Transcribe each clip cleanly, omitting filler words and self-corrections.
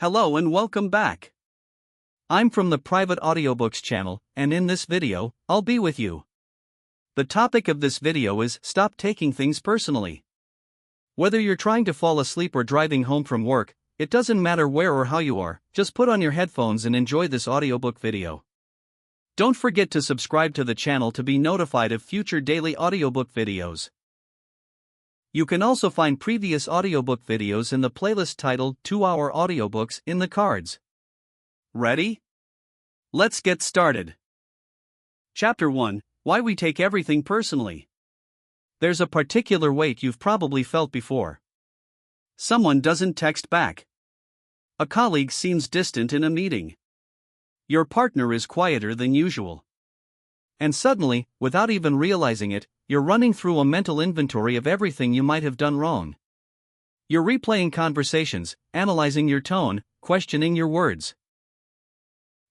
Hello and welcome back. I'm from the private Audiobooks channel, and in this video, I'll be with you. The topic of this video is stop taking things personally. Whether you're trying to fall asleep or driving home from work, it doesn't matter where or how you are, just put on your headphones and enjoy this audiobook video. Don't forget to subscribe to the channel to be notified of future daily audiobook videos. You can also find previous audiobook videos in the playlist titled 2-Hour Audiobooks in the cards. Ready? Let's get started. Chapter 1: Why We Take Everything Personally. There's a particular weight you've probably felt before. Someone doesn't text back. A colleague seems distant in a meeting. Your partner is quieter than usual. And suddenly, without even realizing it, you're running through a mental inventory of everything you might have done wrong. You're replaying conversations, analyzing your tone, questioning your words.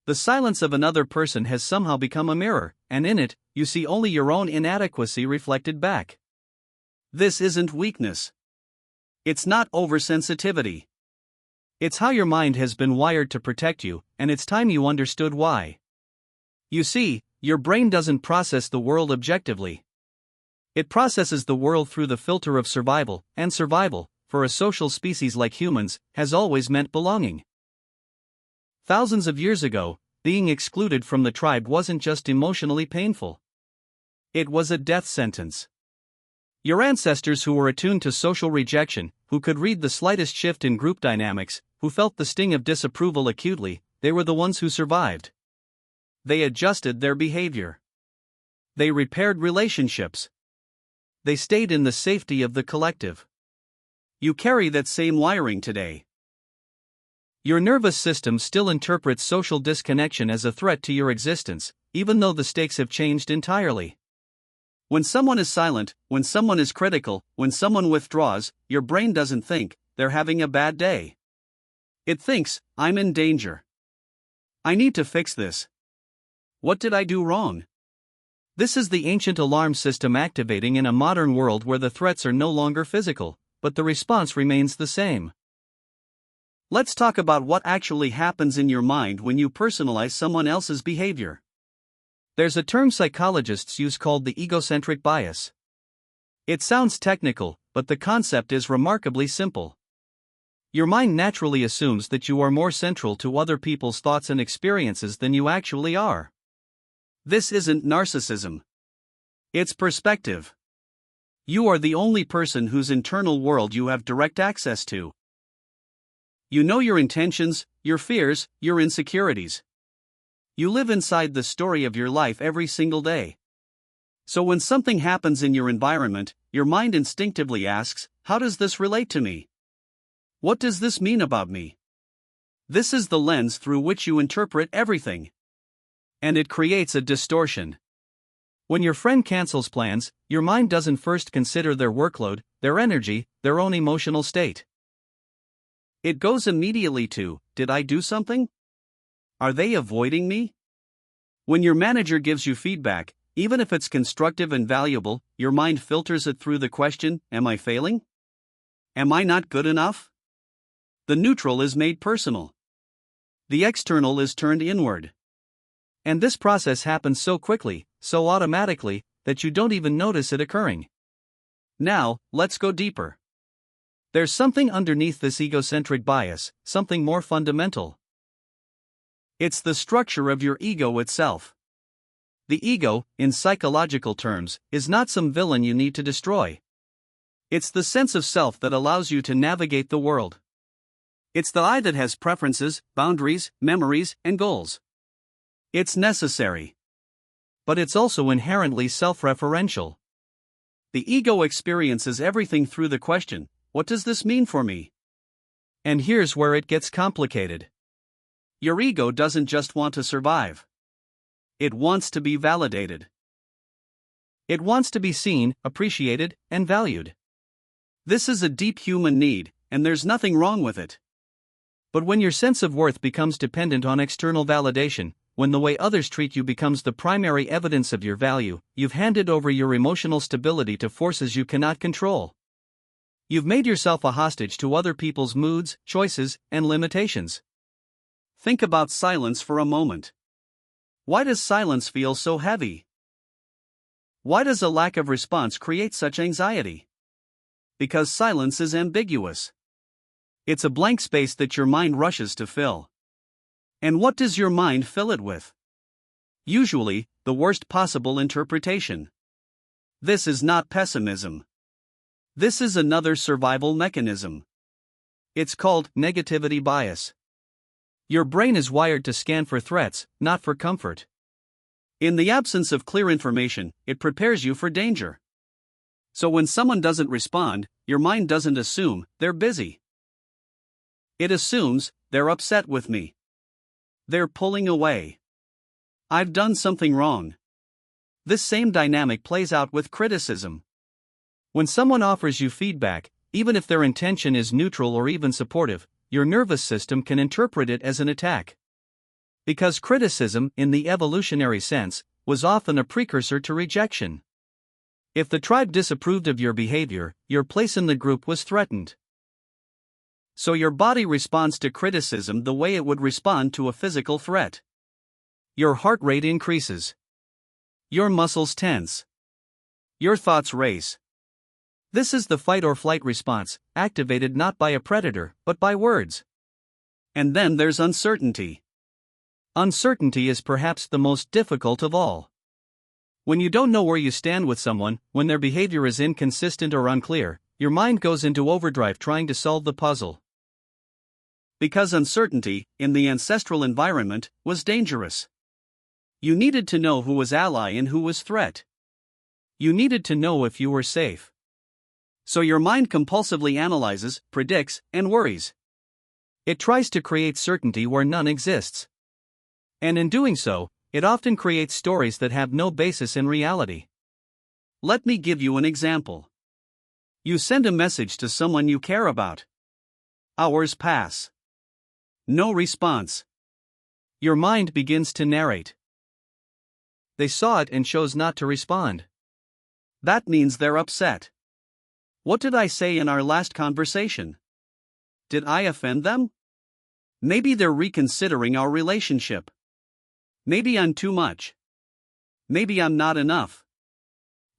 The silence of another person has somehow become a mirror, and in it, you see only your own inadequacy reflected back. This isn't weakness. It's not oversensitivity. It's how your mind has been wired to protect you, and it's time you understood why. You see, your brain doesn't process the world objectively. It processes the world through the filter of survival, and survival, for a social species like humans, has always meant belonging. Thousands of years ago, being excluded from the tribe wasn't just emotionally painful. It was a death sentence. Your ancestors who were attuned to social rejection, who could read the slightest shift in group dynamics, who felt the sting of disapproval acutely, they were the ones who survived. They adjusted their behavior. They repaired relationships. They stayed in the safety of the collective. You carry that same wiring today. Your nervous system still interprets social disconnection as a threat to your existence, even though the stakes have changed entirely. When someone is silent, when someone is critical, when someone withdraws, your brain doesn't think, they're having a bad day. It thinks, I'm in danger. I need to fix this. What did I do wrong? This is the ancient alarm system activating in a modern world where the threats are no longer physical, but the response remains the same. Let's talk about what actually happens in your mind when you personalize someone else's behavior. There's a term psychologists use called the egocentric bias. It sounds technical, but the concept is remarkably simple. Your mind naturally assumes that you are more central to other people's thoughts and experiences than you actually are. This isn't narcissism. It's perspective. You are the only person whose internal world you have direct access to. You know your intentions, your fears, your insecurities. You live inside the story of your life every single day. So when something happens in your environment, your mind instinctively asks, how does this relate to me? What does this mean about me? This is the lens through which you interpret everything. And it creates a distortion. When your friend cancels plans, your mind doesn't first consider their workload, their energy, their own emotional state. It goes immediately to, did I do something? Are they avoiding me? When your manager gives you feedback, even if it's constructive and valuable, your mind filters it through the question, am I failing? Am I not good enough? The neutral is made personal. The external is turned inward. And this process happens so quickly, so automatically, that you don't even notice it occurring. Now, let's go deeper. There's something underneath this egocentric bias, something more fundamental. It's the structure of your ego itself. The ego, in psychological terms, is not some villain you need to destroy. It's the sense of self that allows you to navigate the world. It's the I that has preferences, boundaries, memories, and goals. It's necessary. But it's also inherently self-referential. The ego experiences everything through the question, what does this mean for me? And here's where it gets complicated. Your ego doesn't just want to survive. It wants to be validated. It wants to be seen, appreciated, and valued. This is a deep human need, and there's nothing wrong with it. But when your sense of worth becomes dependent on external validation, when the way others treat you becomes the primary evidence of your value, you've handed over your emotional stability to forces you cannot control. You've made yourself a hostage to other people's moods, choices, and limitations. Think about silence for a moment. Why does silence feel so heavy? Why does a lack of response create such anxiety? Because silence is ambiguous. It's a blank space that your mind rushes to fill. And what does your mind fill it with? Usually, the worst possible interpretation. This is not pessimism. This is another survival mechanism. It's called negativity bias. Your brain is wired to scan for threats, not for comfort. In the absence of clear information, it prepares you for danger. So when someone doesn't respond, your mind doesn't assume they're busy. It assumes they're upset with me. They're pulling away. I've done something wrong. This same dynamic plays out with criticism. When someone offers you feedback, even if their intention is neutral or even supportive, your nervous system can interpret it as an attack. Because criticism, in the evolutionary sense, was often a precursor to rejection. If the tribe disapproved of your behavior, your place in the group was threatened. So your body responds to criticism the way it would respond to a physical threat. Your heart rate increases. Your muscles tense. Your thoughts race. This is the fight or flight response, activated not by a predator, but by words. And then there's uncertainty. Uncertainty is perhaps the most difficult of all. When you don't know where you stand with someone, when their behavior is inconsistent or unclear, your mind goes into overdrive trying to solve the puzzle. Because uncertainty, in the ancestral environment, was dangerous. You needed to know who was ally and who was threat. You needed to know if you were safe. So your mind compulsively analyzes, predicts, and worries. It tries to create certainty where none exists. And in doing so, it often creates stories that have no basis in reality. Let me give you an example. You send a message to someone you care about. Hours pass. No response. Your mind begins to narrate. They saw it and chose not to respond. That means they're upset. What did I say in our last conversation? Did I offend them? Maybe they're reconsidering our relationship. Maybe I'm too much. Maybe I'm not enough.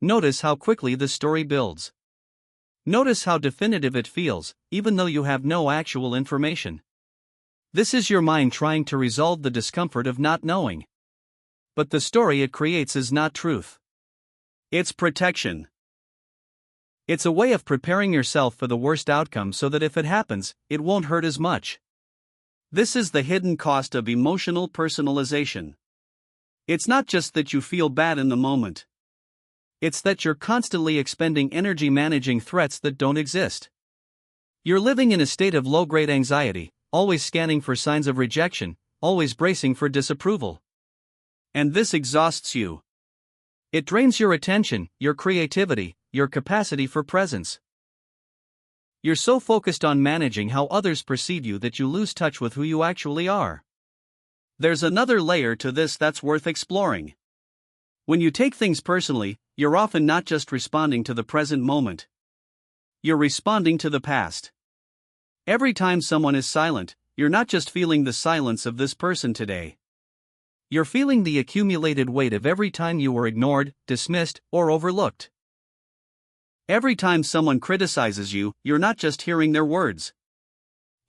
Notice how quickly the story builds. Notice how definitive it feels, even though you have no actual information. This is your mind trying to resolve the discomfort of not knowing. But the story it creates is not truth. It's protection. It's a way of preparing yourself for the worst outcome so that if it happens, it won't hurt as much. This is the hidden cost of emotional personalization. It's not just that you feel bad in the moment. It's that you're constantly expending energy managing threats that don't exist. You're living in a state of low-grade anxiety, always scanning for signs of rejection, always bracing for disapproval. And this exhausts you. It drains your attention, your creativity, your capacity for presence. You're so focused on managing how others perceive you that you lose touch with who you actually are. There's another layer to this that's worth exploring. When you take things personally, you're often not just responding to the present moment. You're responding to the past. Every time someone is silent, you're not just feeling the silence of this person today. You're feeling the accumulated weight of every time you were ignored, dismissed, or overlooked. Every time someone criticizes you, you're not just hearing their words.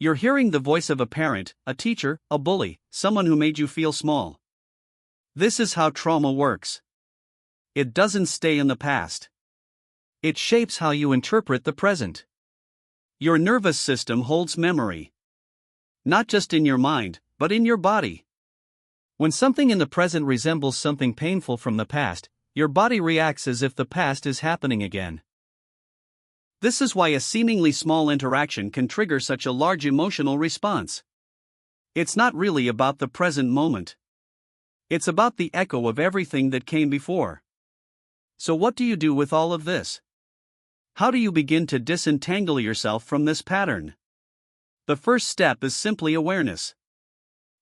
You're hearing the voice of a parent, a teacher, a bully, someone who made you feel small. This is how trauma works. It doesn't stay in the past. It shapes how you interpret the present. Your nervous system holds memory. Not just in your mind, but in your body. When something in the present resembles something painful from the past, your body reacts as if the past is happening again. This is why a seemingly small interaction can trigger such a large emotional response. It's not really about the present moment. It's about the echo of everything that came before. So what do you do with all of this? How do you begin to disentangle yourself from this pattern? The first step is simply awareness.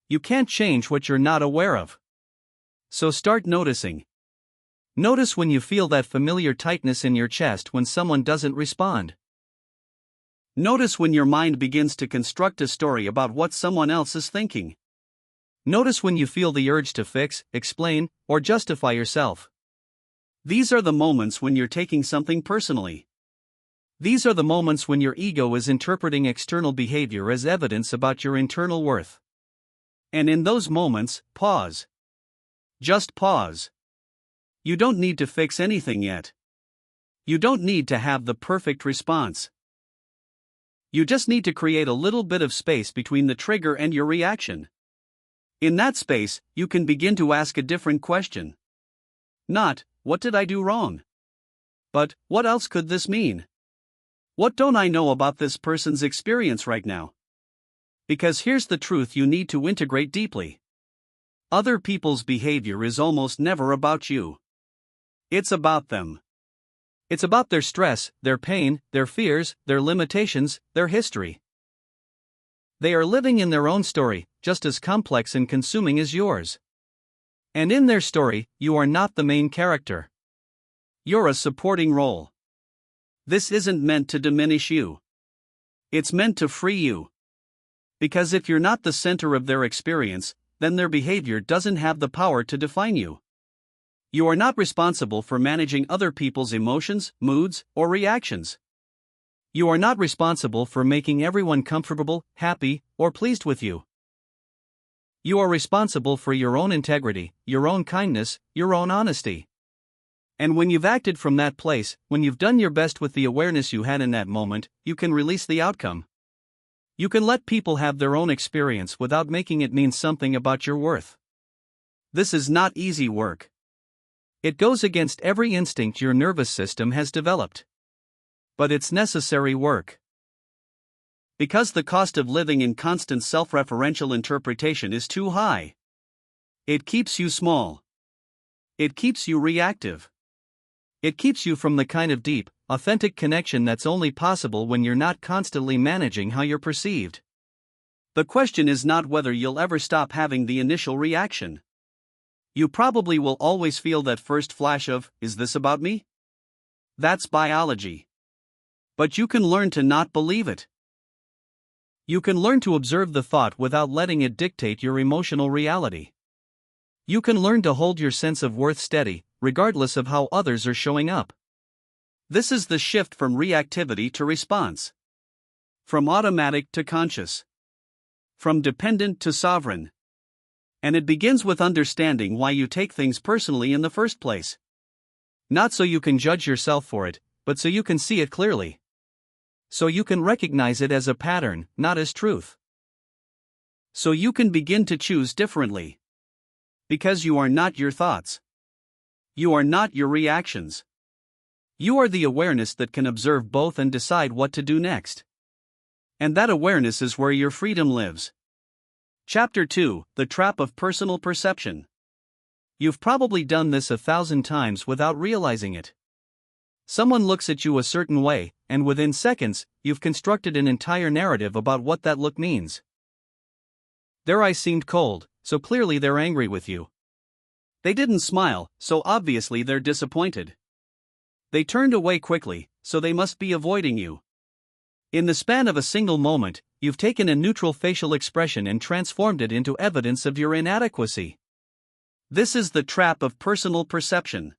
You can't change what you're not aware of. So start noticing. Notice when you feel that familiar tightness in your chest when someone doesn't respond. Notice when your mind begins to construct a story about what someone else is thinking. Notice when you feel the urge to fix, explain, or justify yourself. These are the moments when you're taking something personally. These are the moments when your ego is interpreting external behavior as evidence about your internal worth. And in those moments, pause. Just pause. You don't need to fix anything yet. You don't need to have the perfect response. You just need to create a little bit of space between the trigger and your reaction. In that space, you can begin to ask a different question. Not, what did I do wrong? But, what else could this mean? What don't I know about this person's experience right now? Because here's the truth you need to integrate deeply. Other people's behavior is almost never about you. It's about them. It's about their stress, their pain, their fears, their limitations, their history. They are living in their own story, just as complex and consuming as yours. And in their story, you are not the main character. You're a supporting role. This isn't meant to diminish you. It's meant to free you. Because if you're not the center of their experience, then their behavior doesn't have the power to define you. You are not responsible for managing other people's emotions, moods, or reactions. You are not responsible for making everyone comfortable, happy, or pleased with you. You are responsible for your own integrity, your own kindness, your own honesty. And when you've acted from that place, when you've done your best with the awareness you had in that moment, you can release the outcome. You can let people have their own experience without making it mean something about your worth. This is not easy work. It goes against every instinct your nervous system has developed. But it's necessary work. Because the cost of living in constant self-referential interpretation is too high. It keeps you small. It keeps you reactive. It keeps you from the kind of deep, authentic connection that's only possible when you're not constantly managing how you're perceived. The question is not whether you'll ever stop having the initial reaction. You probably will always feel that first flash of, is this about me? That's biology. But you can learn to not believe it. You can learn to observe the thought without letting it dictate your emotional reality. You can learn to hold your sense of worth steady, regardless of how others are showing up. This is the shift from reactivity to response. From automatic to conscious. From dependent to sovereign. And it begins with understanding why you take things personally in the first place. Not so you can judge yourself for it, but so you can see it clearly. So you can recognize it as a pattern, not as truth. So you can begin to choose differently. Because you are not your thoughts. You are not your reactions. You are the awareness that can observe both and decide what to do next. And that awareness is where your freedom lives. Chapter 2: The Trap of Personal Perception. You've probably done this 1,000 times without realizing it. Someone looks at you a certain way, and within seconds, you've constructed an entire narrative about what that look means. Their eyes seemed cold, so clearly they're angry with you. They didn't smile, so obviously they're disappointed. They turned away quickly, so they must be avoiding you. In the span of a single moment, you've taken a neutral facial expression and transformed it into evidence of your inadequacy. This is the trap of personal perception.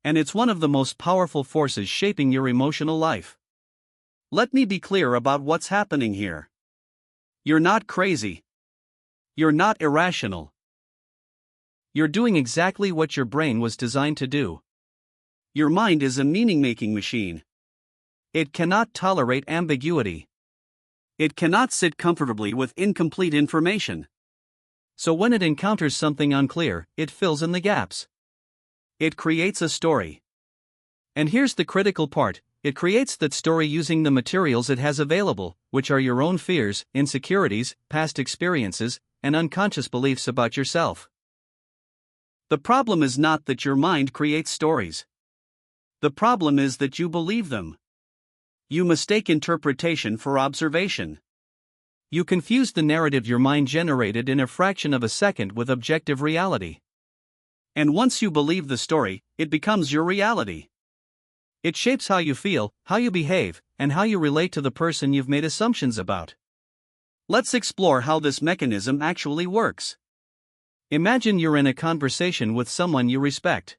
And it's one of the most powerful forces shaping your emotional life. Let me be clear about what's happening here. You're not crazy. You're not irrational. You're doing exactly what your brain was designed to do. Your mind is a meaning-making machine. It cannot tolerate ambiguity. It cannot sit comfortably with incomplete information. So when it encounters something unclear, it fills in the gaps. It creates a story. And here's the critical part: it creates that story using the materials it has available, which are your own fears, insecurities, past experiences, and unconscious beliefs about yourself. The problem is not that your mind creates stories. The problem is that you believe them. You mistake interpretation for observation. You confuse the narrative your mind generated in a fraction of a second with objective reality. And once you believe the story, it becomes your reality. It shapes how you feel, how you behave, and how you relate to the person you've made assumptions about. Let's explore how this mechanism actually works. Imagine you're in a conversation with someone you respect.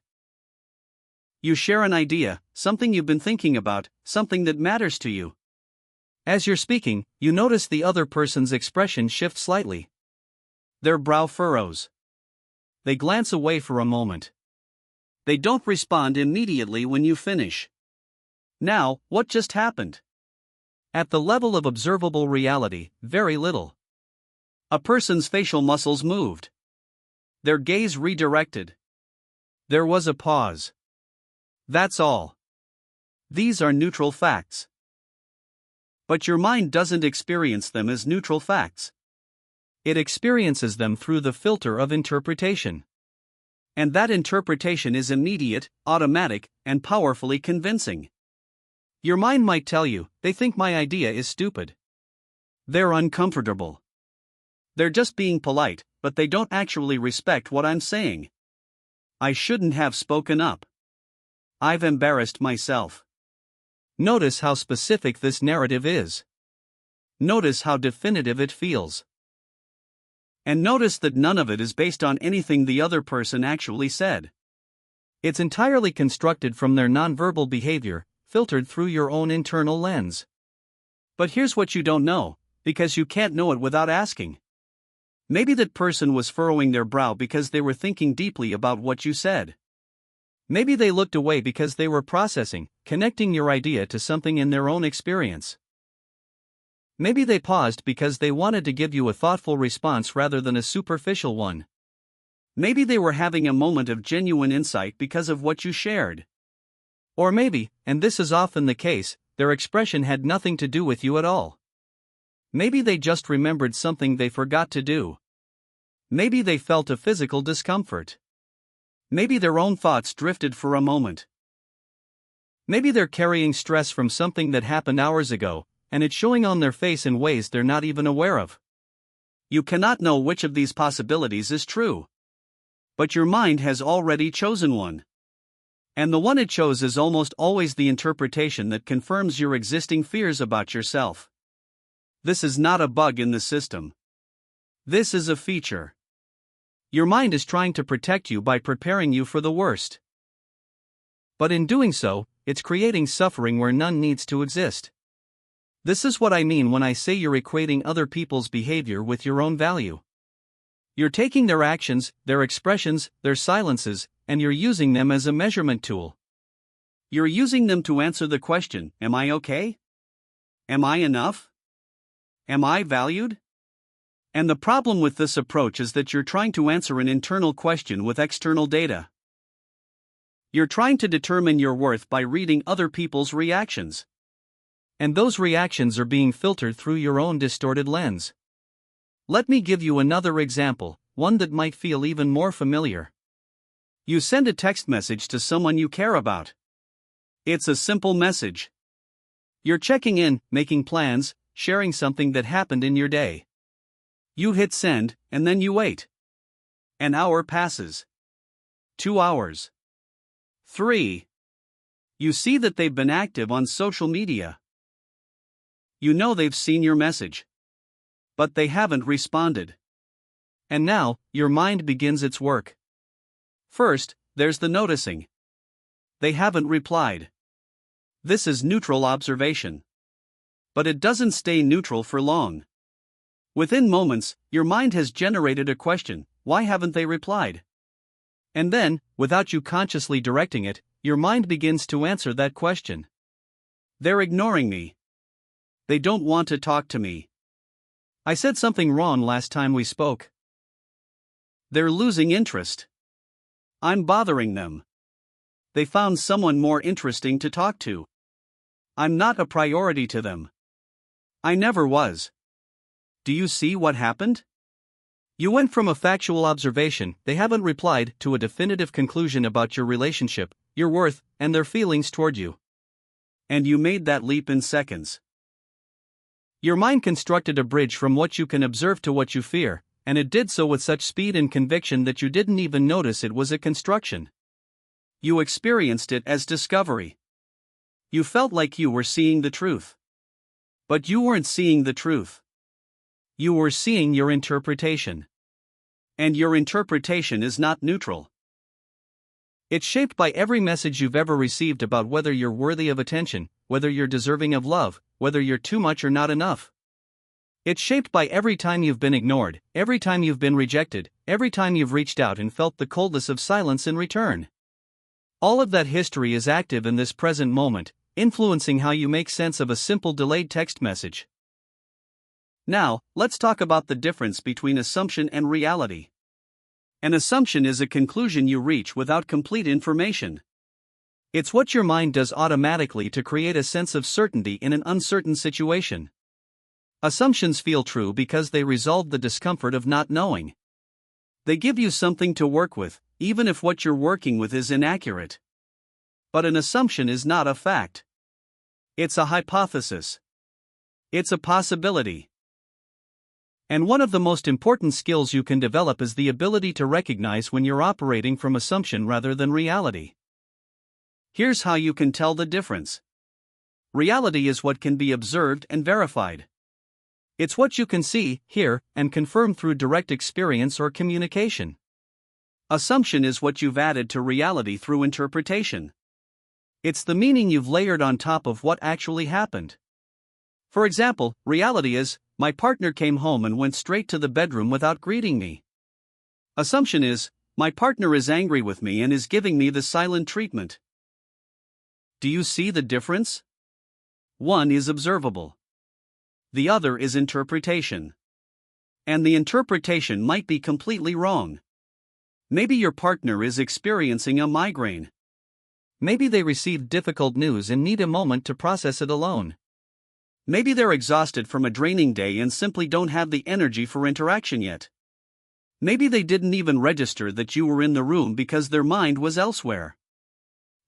You share an idea, something you've been thinking about, something that matters to you. As you're speaking, you notice the other person's expression shift slightly. Their brow furrows. They glance away for a moment. They don't respond immediately when you finish. Now, what just happened? At the level of observable reality, very little. A person's facial muscles moved. Their gaze redirected. There was a pause. That's all. These are neutral facts. But your mind doesn't experience them as neutral facts. It experiences them through the filter of interpretation. And that interpretation is immediate, automatic, and powerfully convincing. Your mind might tell you, they think my idea is stupid. They're uncomfortable. They're just being polite, but they don't actually respect what I'm saying. I shouldn't have spoken up. I've embarrassed myself. Notice how specific this narrative is. Notice how definitive it feels. And notice that none of it is based on anything the other person actually said. It's entirely constructed from their nonverbal behavior, filtered through your own internal lens. But here's what you don't know, because you can't know it without asking. Maybe that person was furrowing their brow because they were thinking deeply about what you said. Maybe they looked away because they were processing, connecting your idea to something in their own experience. Maybe they paused because they wanted to give you a thoughtful response rather than a superficial one. Maybe they were having a moment of genuine insight because of what you shared. Or maybe, and this is often the case, their expression had nothing to do with you at all. Maybe they just remembered something they forgot to do. Maybe they felt a physical discomfort. Maybe their own thoughts drifted for a moment. Maybe they're carrying stress from something that happened hours ago, and it's showing on their face in ways they're not even aware of. You cannot know which of these possibilities is true. But your mind has already chosen one. And the one it chose is almost always the interpretation that confirms your existing fears about yourself. This is not a bug in the system. This is a feature. Your mind is trying to protect you by preparing you for the worst. But in doing so, it's creating suffering where none needs to exist. This is what I mean when I say you're equating other people's behavior with your own value. You're taking their actions, their expressions, their silences, and you're using them as a measurement tool. You're using them to answer the question, am I okay? Am I enough? Am I valued? And the problem with this approach is that you're trying to answer an internal question with external data. You're trying to determine your worth by reading other people's reactions. And those reactions are being filtered through your own distorted lens. Let me give you another example, one that might feel even more familiar. You send a text message to someone you care about. It's a simple message. You're checking in, making plans, sharing something that happened in your day. You hit send, and then you wait. An hour passes. 2 hours. 3. You see that they've been active on social media. You know they've seen your message. But they haven't responded. And now, your mind begins its work. First, there's the noticing. They haven't replied. This is neutral observation. But it doesn't stay neutral for long. Within moments, your mind has generated a question, why haven't they replied? And then, without you consciously directing it, your mind begins to answer that question. They're ignoring me. They don't want to talk to me. I said something wrong last time we spoke. They're losing interest. I'm bothering them. They found someone more interesting to talk to. I'm not a priority to them. I never was. Do you see what happened? You went from a factual observation, they haven't replied, to a definitive conclusion about your relationship, your worth, and their feelings toward you. And you made that leap in seconds. Your mind constructed a bridge from what you can observe to what you fear, and it did so with such speed and conviction that you didn't even notice it was a construction. You experienced it as discovery. You felt like you were seeing the truth. But you weren't seeing the truth. You were seeing your interpretation. And your interpretation is not neutral. It's shaped by every message you've ever received about whether you're worthy of attention, whether you're deserving of love, whether you're too much or not enough. It's shaped by every time you've been ignored, every time you've been rejected, every time you've reached out and felt the coldness of silence in return. All of that history is active in this present moment, influencing how you make sense of a simple delayed text message. Now, let's talk about the difference between assumption and reality. An assumption is a conclusion you reach without complete information. It's what your mind does automatically to create a sense of certainty in an uncertain situation. Assumptions feel true because they resolve the discomfort of not knowing. They give you something to work with, even if what you're working with is inaccurate. But an assumption is not a fact. It's a hypothesis. It's a possibility. And one of the most important skills you can develop is the ability to recognize when you're operating from assumption rather than reality. Here's how you can tell the difference. Reality is what can be observed and verified. It's what you can see, hear, and confirm through direct experience or communication. Assumption is what you've added to reality through interpretation. It's the meaning you've layered on top of what actually happened. For example, reality is, my partner came home and went straight to the bedroom without greeting me. Assumption is, my partner is angry with me and is giving me the silent treatment. Do you see the difference? One is observable. The other is interpretation. And the interpretation might be completely wrong. Maybe your partner is experiencing a migraine. Maybe they received difficult news and need a moment to process it alone. Maybe they're exhausted from a draining day and simply don't have the energy for interaction yet. Maybe they didn't even register that you were in the room because their mind was elsewhere.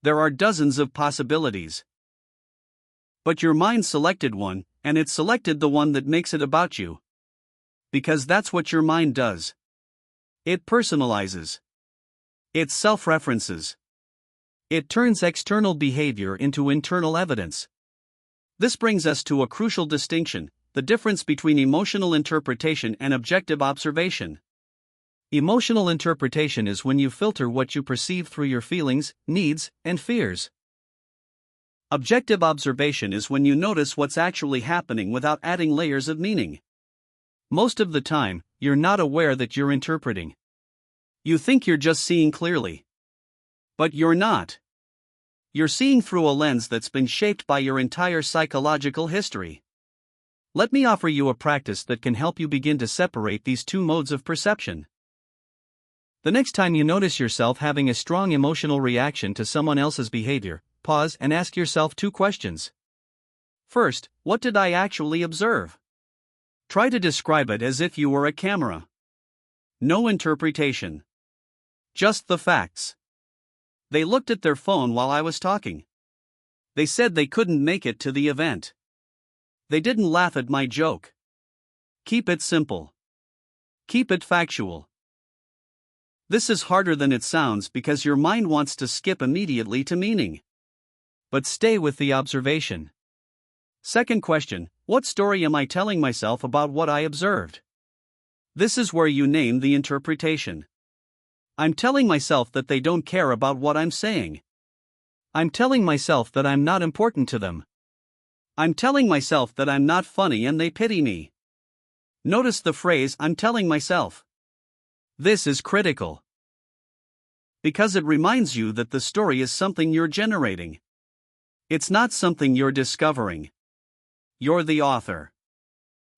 There are dozens of possibilities. But your mind selected one, and it selected the one that makes it about you. Because that's what your mind does. It personalizes. It self-references. It turns external behavior into internal evidence. This brings us to a crucial distinction, the difference between emotional interpretation and objective observation. Emotional interpretation is when you filter what you perceive through your feelings, needs, and fears. Objective observation is when you notice what's actually happening without adding layers of meaning. Most of the time, you're not aware that you're interpreting. You think you're just seeing clearly. But you're not. You're seeing through a lens that's been shaped by your entire psychological history. Let me offer you a practice that can help you begin to separate these two modes of perception. The next time you notice yourself having a strong emotional reaction to someone else's behavior, pause and ask yourself two questions. First, what did I actually observe? Try to describe it as if you were a camera. No interpretation. Just the facts. They looked at their phone while I was talking. They said they couldn't make it to the event. They didn't laugh at my joke. Keep it simple. Keep it factual. This is harder than it sounds because your mind wants to skip immediately to meaning. But stay with the observation. Second question, what story am I telling myself about what I observed? This is where you name the interpretation. I'm telling myself that they don't care about what I'm saying. I'm telling myself that I'm not important to them. I'm telling myself that I'm not funny and they pity me. Notice the phrase, I'm telling myself. This is critical. Because it reminds you that the story is something you're generating. It's not something you're discovering. You're the author.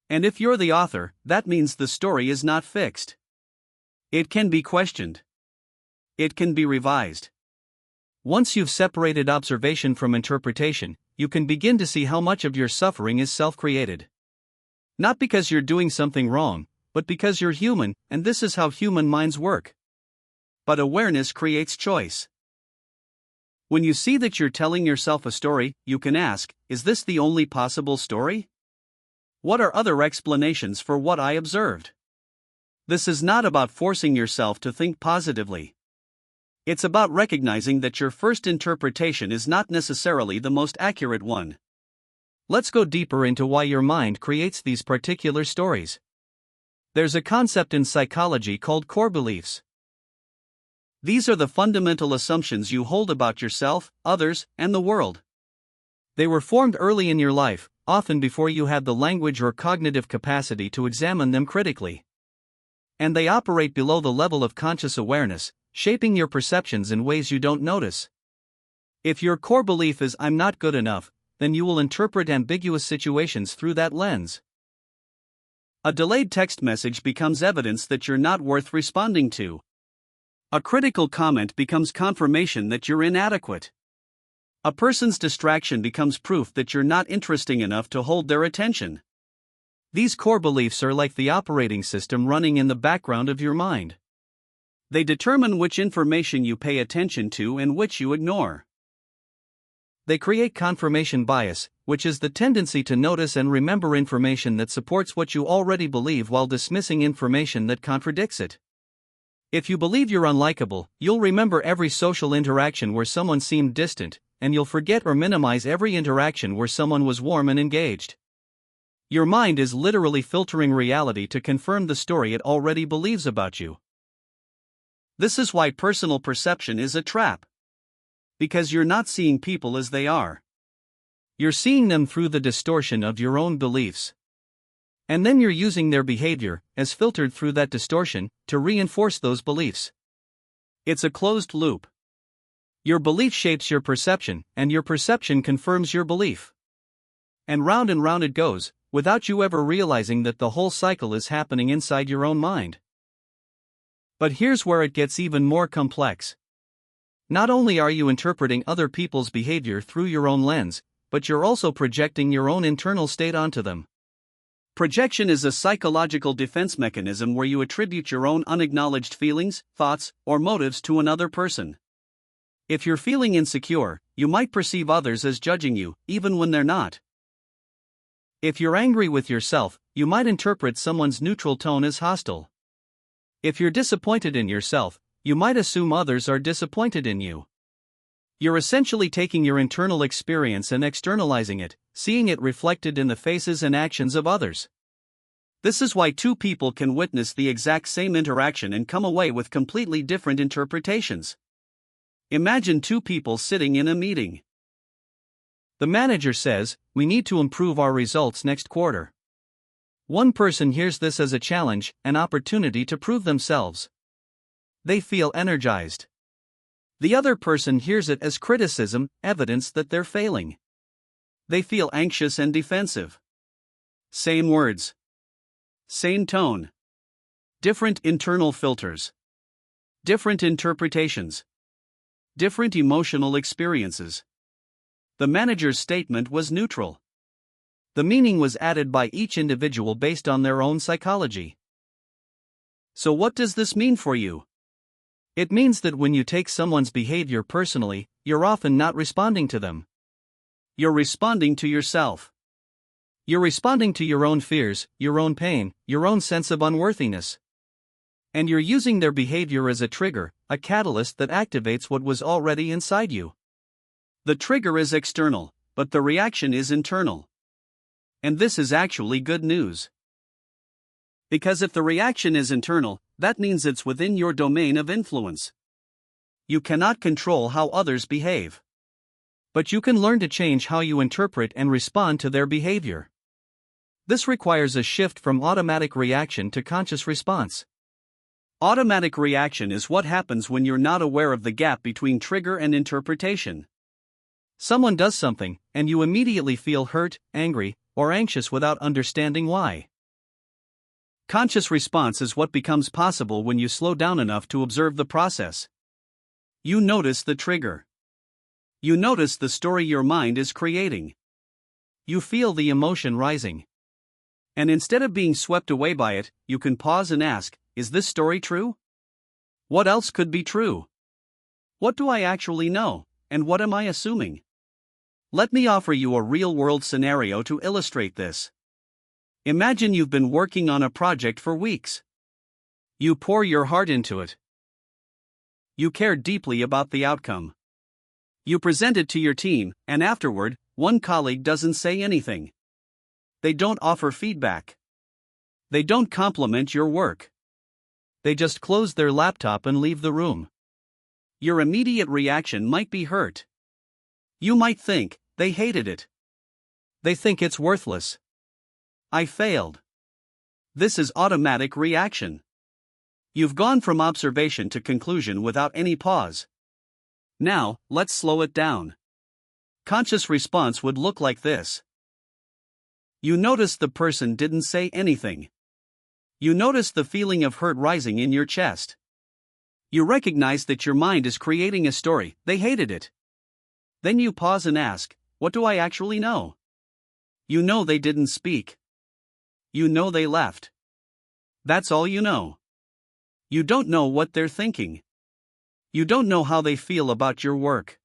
And if you're the author, that means the story is not fixed. It can be questioned. It can be revised. Once you've separated observation from interpretation, you can begin to see how much of your suffering is self-created. Not because you're doing something wrong, but because you're human, and this is how human minds work. But awareness creates choice. When you see that you're telling yourself a story, you can ask, is this the only possible story? What are other explanations for what I observed? This is not about forcing yourself to think positively. It's about recognizing that your first interpretation is not necessarily the most accurate one. Let's go deeper into why your mind creates these particular stories. There's a concept in psychology called core beliefs. These are the fundamental assumptions you hold about yourself, others, and the world. They were formed early in your life, often before you had the language or cognitive capacity to examine them critically. And they operate below the level of conscious awareness, shaping your perceptions in ways you don't notice. If your core belief is "I'm not good enough," then you will interpret ambiguous situations through that lens. A delayed text message becomes evidence that you're not worth responding to. A critical comment becomes confirmation that you're inadequate. A person's distraction becomes proof that you're not interesting enough to hold their attention. These core beliefs are like the operating system running in the background of your mind. They determine which information you pay attention to and which you ignore. They create confirmation bias, which is the tendency to notice and remember information that supports what you already believe while dismissing information that contradicts it. If you believe you're unlikable, you'll remember every social interaction where someone seemed distant, and you'll forget or minimize every interaction where someone was warm and engaged. Your mind is literally filtering reality to confirm the story it already believes about you. This is why personal perception is a trap. Because you're not seeing people as they are. You're seeing them through the distortion of your own beliefs. And then you're using their behavior, as filtered through that distortion, to reinforce those beliefs. It's a closed loop. Your belief shapes your perception, and your perception confirms your belief. And round it goes, without you ever realizing that the whole cycle is happening inside your own mind. But here's where it gets even more complex. Not only are you interpreting other people's behavior through your own lens, but you're also projecting your own internal state onto them. Projection is a psychological defense mechanism where you attribute your own unacknowledged feelings, thoughts, or motives to another person. If you're feeling insecure, you might perceive others as judging you, even when they're not. If you're angry with yourself, you might interpret someone's neutral tone as hostile. If you're disappointed in yourself, you might assume others are disappointed in you. You're essentially taking your internal experience and externalizing it, seeing it reflected in the faces and actions of others. This is why two people can witness the exact same interaction and come away with completely different interpretations. Imagine two people sitting in a meeting. The manager says, "We need to improve our results next quarter." One person hears this as a challenge, an opportunity to prove themselves. They feel energized. The other person hears it as criticism, evidence that they're failing. They feel anxious and defensive. Same words. Same tone. Different internal filters. Different interpretations. Different emotional experiences. The manager's statement was neutral. The meaning was added by each individual based on their own psychology. So what does this mean for you? It means that when you take someone's behavior personally, you're often not responding to them. You're responding to yourself. You're responding to your own fears, your own pain, your own sense of unworthiness. And you're using their behavior as a trigger, a catalyst that activates what was already inside you. The trigger is external, but the reaction is internal. And this is actually good news. Because if the reaction is internal, that means it's within your domain of influence. You cannot control how others behave. But you can learn to change how you interpret and respond to their behavior. This requires a shift from automatic reaction to conscious response. Automatic reaction is what happens when you're not aware of the gap between trigger and interpretation. Someone does something, and you immediately feel hurt, angry, or anxious without understanding why. Conscious response is what becomes possible when you slow down enough to observe the process. You notice the trigger. You notice the story your mind is creating. You feel the emotion rising. And instead of being swept away by it, you can pause and ask, is this story true? What else could be true? What do I actually know, and what am I assuming? Let me offer you a real-world scenario to illustrate this. Imagine you've been working on a project for weeks. You pour your heart into it. You care deeply about the outcome. You present it to your team, and afterward, one colleague doesn't say anything. They don't offer feedback. They don't compliment your work. They just close their laptop and leave the room. Your immediate reaction might be hurt. You might think, they hated it. They think it's worthless. I failed. This is automatic reaction. You've gone from observation to conclusion without any pause. Now, let's slow it down. Conscious response would look like this. You notice the person didn't say anything. You notice the feeling of hurt rising in your chest. You recognize that your mind is creating a story, they hated it. Then you pause and ask, what do I actually know? You know they didn't speak. You know they left. That's all you know. You don't know what they're thinking. You don't know how they feel about your work.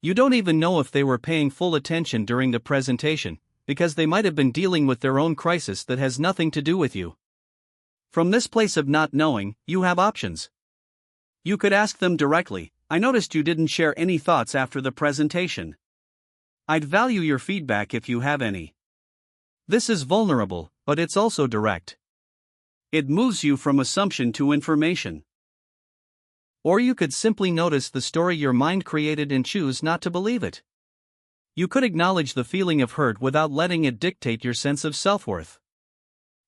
You don't even know if they were paying full attention during the presentation, because they might have been dealing with their own crisis that has nothing to do with you. From this place of not knowing, you have options. You could ask them directly, I noticed you didn't share any thoughts after the presentation. I'd value your feedback if you have any. This is vulnerable, but it's also direct. It moves you from assumption to information. Or you could simply notice the story your mind created and choose not to believe it. You could acknowledge the feeling of hurt without letting it dictate your sense of self-worth.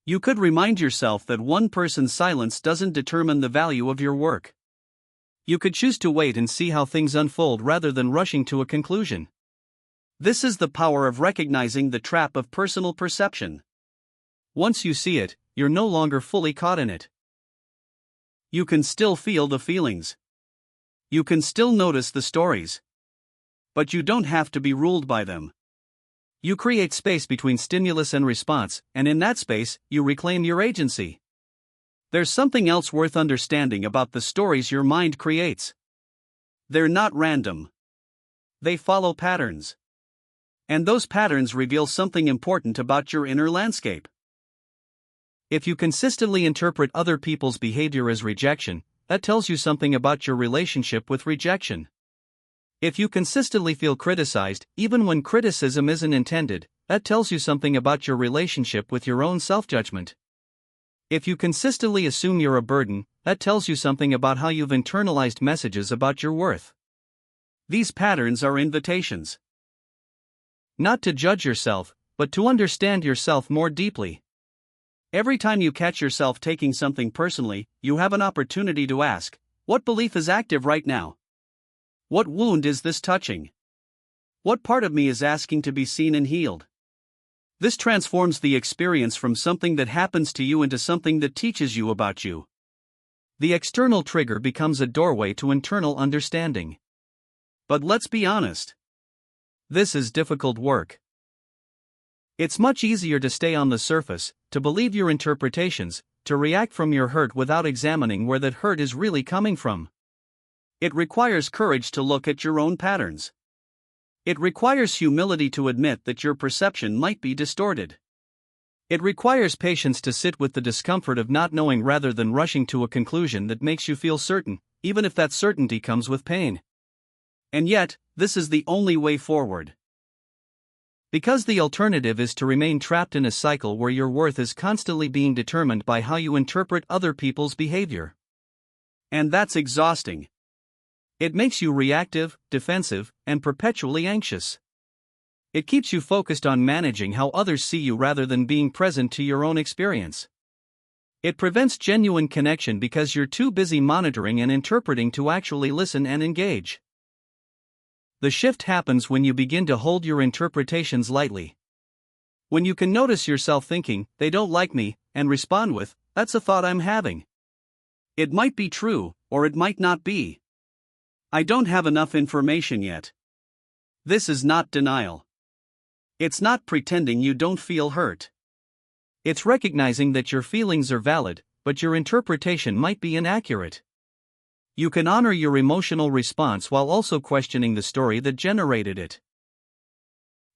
You could remind yourself that one person's silence doesn't determine the value of your work. You could choose to wait and see how things unfold rather than rushing to a conclusion. This is the power of recognizing the trap of personal perception. Once you see it, you're no longer fully caught in it. You can still feel the feelings. You can still notice the stories. But you don't have to be ruled by them. You create space between stimulus and response, and in that space, you reclaim your agency. There's something else worth understanding about the stories your mind creates. They're not random. They follow patterns. And those patterns reveal something important about your inner landscape. If you consistently interpret other people's behavior as rejection, that tells you something about your relationship with rejection. If you consistently feel criticized, even when criticism isn't intended, that tells you something about your relationship with your own self-judgment. If you consistently assume you're a burden, that tells you something about how you've internalized messages about your worth. These patterns are invitations. Not to judge yourself, but to understand yourself more deeply. Every time you catch yourself taking something personally, you have an opportunity to ask, what belief is active right now? What wound is this touching? What part of me is asking to be seen and healed? This transforms the experience from something that happens to you into something that teaches you about you. The external trigger becomes a doorway to internal understanding. But let's be honest. This is difficult work. It's much easier to stay on the surface, to believe your interpretations, to react from your hurt without examining where that hurt is really coming from. It requires courage to look at your own patterns. It requires humility to admit that your perception might be distorted. It requires patience to sit with the discomfort of not knowing rather than rushing to a conclusion that makes you feel certain, even if that certainty comes with pain. And yet, this is the only way forward. Because the alternative is to remain trapped in a cycle where your worth is constantly being determined by how you interpret other people's behavior. And that's exhausting. It makes you reactive, defensive, and perpetually anxious. It keeps you focused on managing how others see you rather than being present to your own experience. It prevents genuine connection because you're too busy monitoring and interpreting to actually listen and engage. The shift happens when you begin to hold your interpretations lightly. When you can notice yourself thinking, they don't like me, and respond with, that's a thought I'm having. It might be true, or it might not be. I don't have enough information yet. This is not denial. It's not pretending you don't feel hurt. It's recognizing that your feelings are valid, but your interpretation might be inaccurate. You can honor your emotional response while also questioning the story that generated it.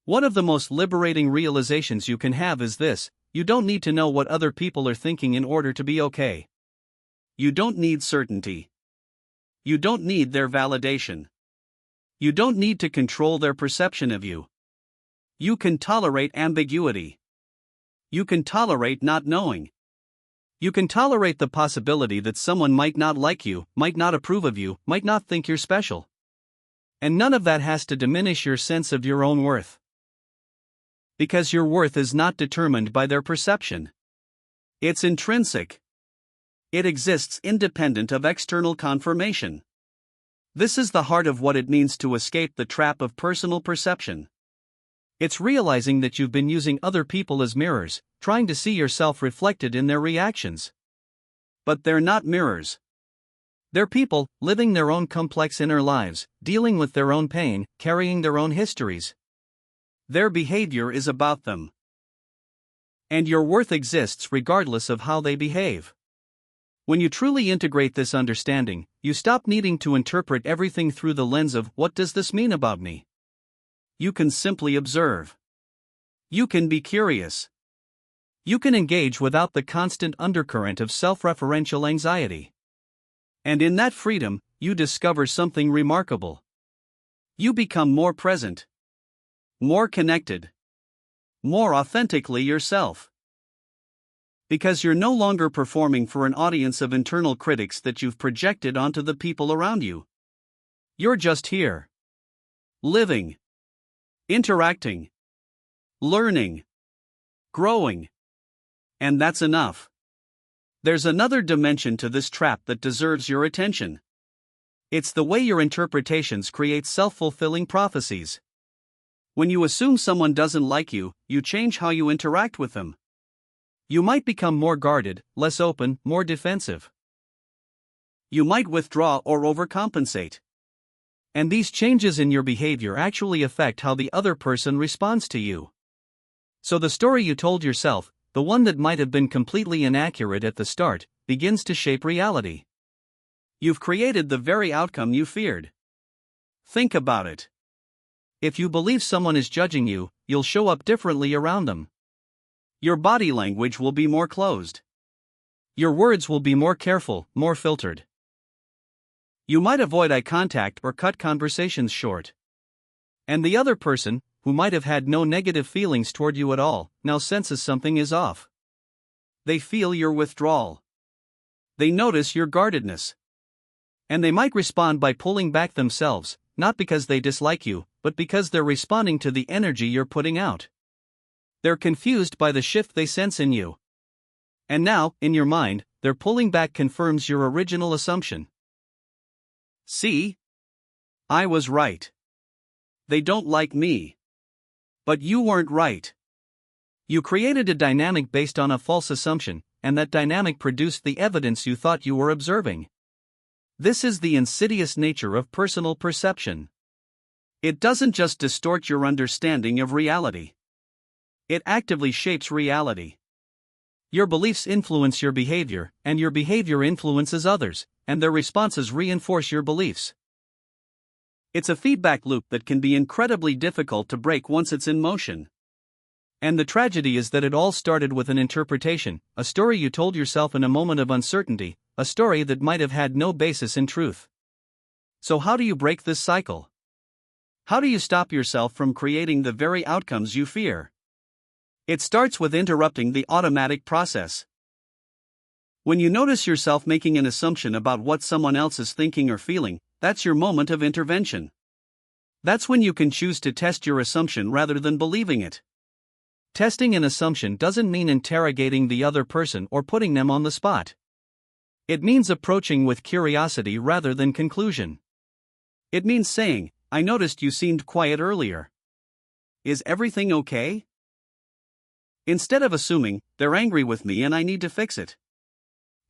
One of the most liberating realizations you can have is this: you don't need to know what other people are thinking in order to be okay. You don't need certainty. You don't need their validation. You don't need to control their perception of you. You can tolerate ambiguity. You can tolerate not knowing. You can tolerate the possibility that someone might not like you, might not approve of you, might not think you're special. And none of that has to diminish your sense of your own worth. Because your worth is not determined by their perception. It's intrinsic. It exists independent of external confirmation. This is the heart of what it means to escape the trap of personal perception. It's realizing that you've been using other people as mirrors, trying to see yourself reflected in their reactions. But they're not mirrors. They're people, living their own complex inner lives, dealing with their own pain, carrying their own histories. Their behavior is about them. And your worth exists regardless of how they behave. When you truly integrate this understanding, you stop needing to interpret everything through the lens of, what does this mean about me? You can simply observe. You can be curious. You can engage without the constant undercurrent of self-referential anxiety. And in that freedom, you discover something remarkable. You become more present, more connected, more authentically yourself. Because you're no longer performing for an audience of internal critics that you've projected onto the people around you. You're just here. Living. Interacting. Learning. Growing. And that's enough. There's another dimension to this trap that deserves your attention. It's the way your interpretations create self-fulfilling prophecies. When you assume someone doesn't like you, you change how you interact with them. You might become more guarded, less open, more defensive. You might withdraw or overcompensate. And these changes in your behavior actually affect how the other person responds to you. So the story you told yourself, the one that might have been completely inaccurate at the start, begins to shape reality. You've created the very outcome you feared. Think about it. If you believe someone is judging you, you'll show up differently around them. Your body language will be more closed. Your words will be more careful, more filtered. You might avoid eye contact or cut conversations short. And the other person, who might have had no negative feelings toward you at all, now senses something is off. They feel your withdrawal. They notice your guardedness. And they might respond by pulling back themselves, not because they dislike you, but because they're responding to the energy you're putting out. They're confused by the shift they sense in you. And now, in your mind, their pulling back confirms your original assumption. See? I was right. They don't like me. But you weren't right. You created a dynamic based on a false assumption, and that dynamic produced the evidence you thought you were observing. This is the insidious nature of personal perception. It doesn't just distort your understanding of reality. It actively shapes reality. Your beliefs influence your behavior, and your behavior influences others, and their responses reinforce your beliefs. It's a feedback loop that can be incredibly difficult to break once it's in motion. And the tragedy is that it all started with an interpretation, a story you told yourself in a moment of uncertainty, a story that might have had no basis in truth. So how do you break this cycle? How do you stop yourself from creating the very outcomes you fear? It starts with interrupting the automatic process. When you notice yourself making an assumption about what someone else is thinking or feeling, that's your moment of intervention. That's when you can choose to test your assumption rather than believing it. Testing an assumption doesn't mean interrogating the other person or putting them on the spot. It means approaching with curiosity rather than conclusion. It means saying, I noticed you seemed quiet earlier. Is everything okay? Instead of assuming, they're angry with me and I need to fix it.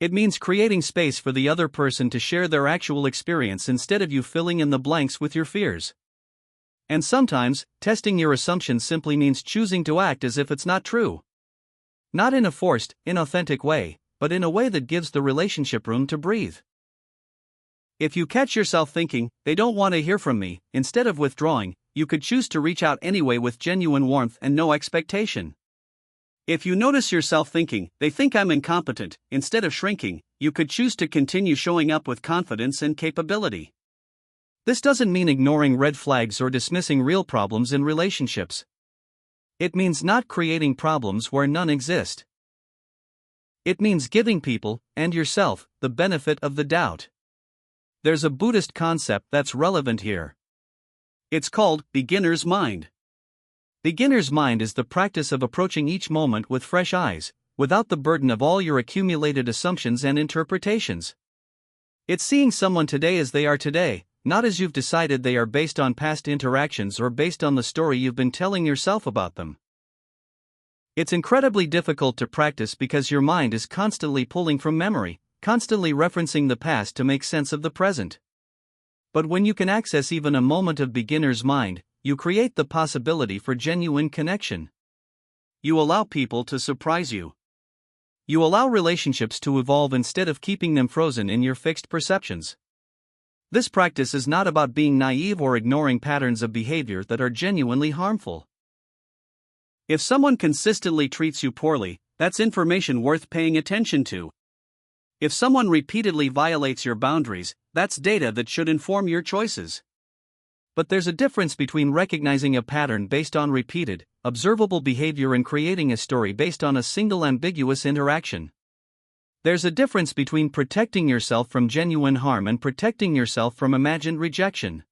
It means creating space for the other person to share their actual experience instead of you filling in the blanks with your fears. And sometimes, testing your assumption simply means choosing to act as if it's not true. Not in a forced, inauthentic way, but in a way that gives the relationship room to breathe. If you catch yourself thinking, they don't want to hear from me, instead of withdrawing, you could choose to reach out anyway with genuine warmth and no expectation. If you notice yourself thinking, "They think I'm incompetent," instead of shrinking, you could choose to continue showing up with confidence and capability. This doesn't mean ignoring red flags or dismissing real problems in relationships. It means not creating problems where none exist. It means giving people, and yourself, the benefit of the doubt. There's a Buddhist concept that's relevant here. It's called beginner's mind. Beginner's mind is the practice of approaching each moment with fresh eyes, without the burden of all your accumulated assumptions and interpretations. It's seeing someone today as they are today, not as you've decided they are based on past interactions or based on the story you've been telling yourself about them. It's incredibly difficult to practice because your mind is constantly pulling from memory, constantly referencing the past to make sense of the present. But when you can access even a moment of beginner's mind, you create the possibility for genuine connection. You allow people to surprise you. You allow relationships to evolve instead of keeping them frozen in your fixed perceptions. This practice is not about being naive or ignoring patterns of behavior that are genuinely harmful. If someone consistently treats you poorly, that's information worth paying attention to. If someone repeatedly violates your boundaries, that's data that should inform your choices. But there's a difference between recognizing a pattern based on repeated, observable behavior and creating a story based on a single ambiguous interaction. There's a difference between protecting yourself from genuine harm and protecting yourself from imagined rejection.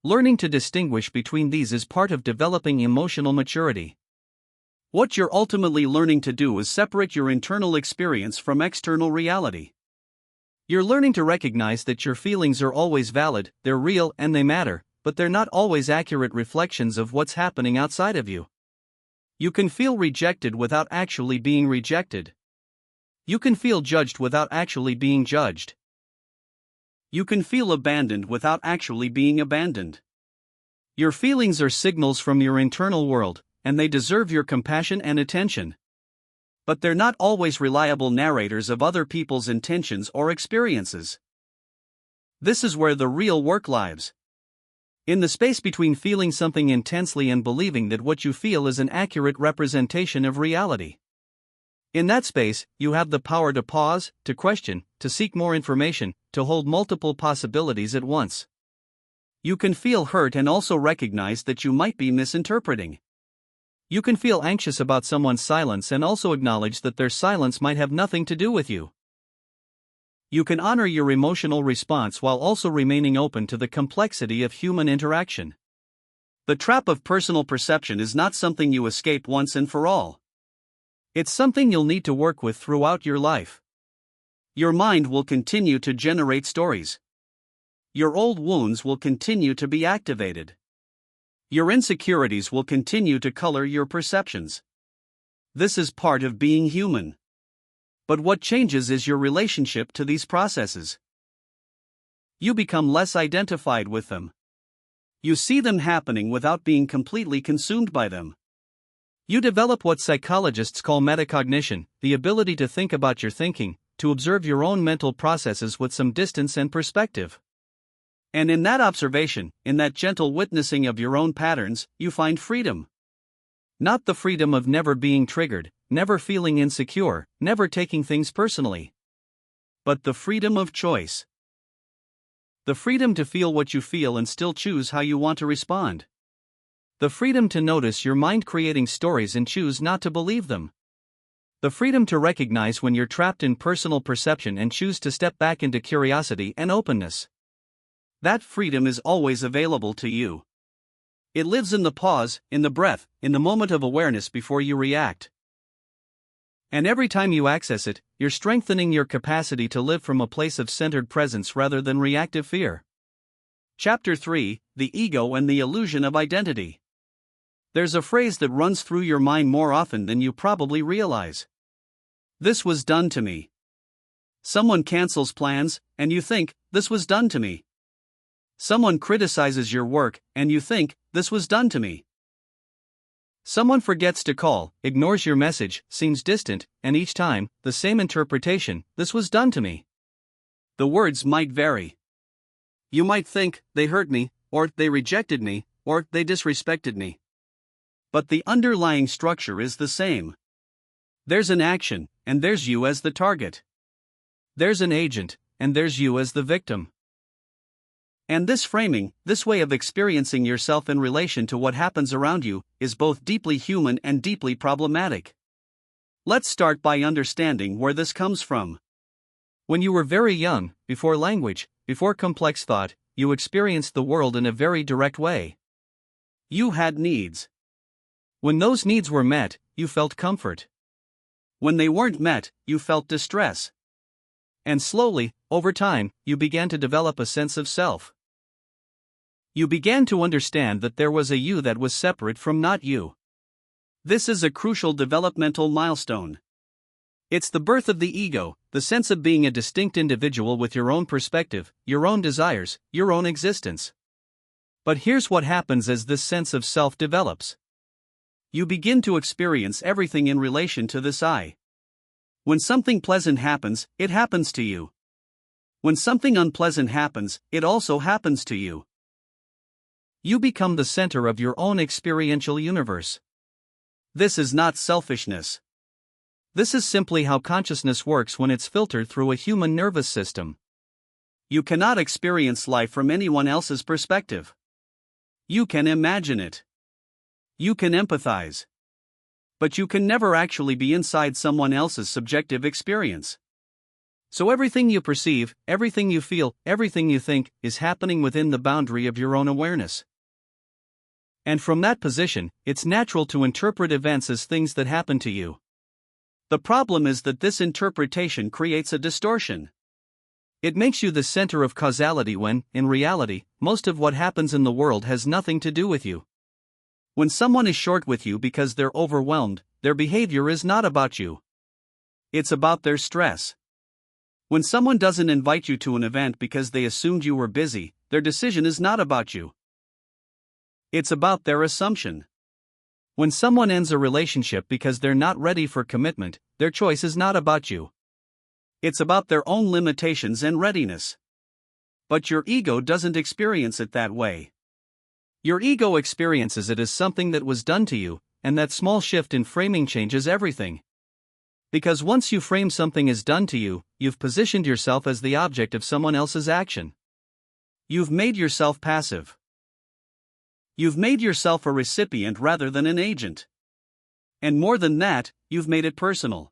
Learning to distinguish between these is part of developing emotional maturity. What you're ultimately learning to do is separate your internal experience from external reality. You're learning to recognize that your feelings are always valid, they're real, and they matter, but they're not always accurate reflections of what's happening outside of you. You can feel rejected without actually being rejected. You can feel judged without actually being judged. You can feel abandoned without actually being abandoned. Your feelings are signals from your internal world, and they deserve your compassion and attention. But they're not always reliable narrators of other people's intentions or experiences. This is where the real work lies. In the space between feeling something intensely and believing that what you feel is an accurate representation of reality. In that space, you have the power to pause, to question, to seek more information, to hold multiple possibilities at once. You can feel hurt and also recognize that you might be misinterpreting. You can feel anxious about someone's silence and also acknowledge that their silence might have nothing to do with you. You can honor your emotional response while also remaining open to the complexity of human interaction. The trap of personal perception is not something you escape once and for all. It's something you'll need to work with throughout your life. Your mind will continue to generate stories. Your old wounds will continue to be activated. Your insecurities will continue to color your perceptions. This is part of being human. But what changes is your relationship to these processes. You become less identified with them. You see them happening without being completely consumed by them. You develop what psychologists call metacognition, the ability to think about your thinking, to observe your own mental processes with some distance and perspective. And in that observation, in that gentle witnessing of your own patterns, you find freedom. Not the freedom of never being triggered, never feeling insecure, never taking things personally. But the freedom of choice. The freedom to feel what you feel and still choose how you want to respond. The freedom to notice your mind creating stories and choose not to believe them. The freedom to recognize when you're trapped in personal perception and choose to step back into curiosity and openness. That freedom is always available to you. It lives in the pause, in the breath, in the moment of awareness before you react. And every time you access it, you're strengthening your capacity to live from a place of centered presence rather than reactive fear. Chapter 3: The Ego and the Illusion of Identity. There's a phrase that runs through your mind more often than you probably realize. This was done to me. Someone cancels plans, and you think, this was done to me. Someone criticizes your work, and you think, this was done to me. Someone forgets to call, ignores your message, seems distant, and each time, the same interpretation, this was done to me. The words might vary. You might think, they hurt me, or they rejected me, or they disrespected me. but the underlying structure is the same. There's an action, and there's you as the target. There's an agent, and there's you as the victim. And this framing, this way of experiencing yourself in relation to what happens around you, is both deeply human and deeply problematic. Let's start by understanding where this comes from. When you were very young, before language, before complex thought, you experienced the world in a very direct way. You had needs. When those needs were met, you felt comfort. When they weren't met, you felt distress. And slowly, over time, you began to develop a sense of self. You began to understand that there was a you that was separate from not you. This is a crucial developmental milestone. It's the birth of the ego, the sense of being a distinct individual with your own perspective, your own desires, your own existence. But here's what happens as this sense of self develops. You begin to experience everything in relation to this I. When something pleasant happens, it happens to you. When something unpleasant happens, it also happens to you. You become the center of your own experiential universe. This is not selfishness. This is simply how consciousness works when it's filtered through a human nervous system. You cannot experience life from anyone else's perspective. You can imagine it. You can empathize. But you can never actually be inside someone else's subjective experience. So everything you perceive, everything you feel, everything you think, is happening within the boundary of your own awareness. And from that position, it's natural to interpret events as things that happen to you. The problem is that this interpretation creates a distortion. It makes you the center of causality when, in reality, most of what happens in the world has nothing to do with you. When someone is short with you because they're overwhelmed, their behavior is not about you. It's about their stress. When someone doesn't invite you to an event because they assumed you were busy, their decision is not about you. It's about their assumption. When someone ends a relationship because they're not ready for commitment, their choice is not about you. It's about their own limitations and readiness. But your ego doesn't experience it that way. Your ego experiences it as something that was done to you, and that small shift in framing changes everything. Because once you frame something as done to you, you've positioned yourself as the object of someone else's action. You've made yourself passive. You've made yourself a recipient rather than an agent. And more than that, you've made it personal.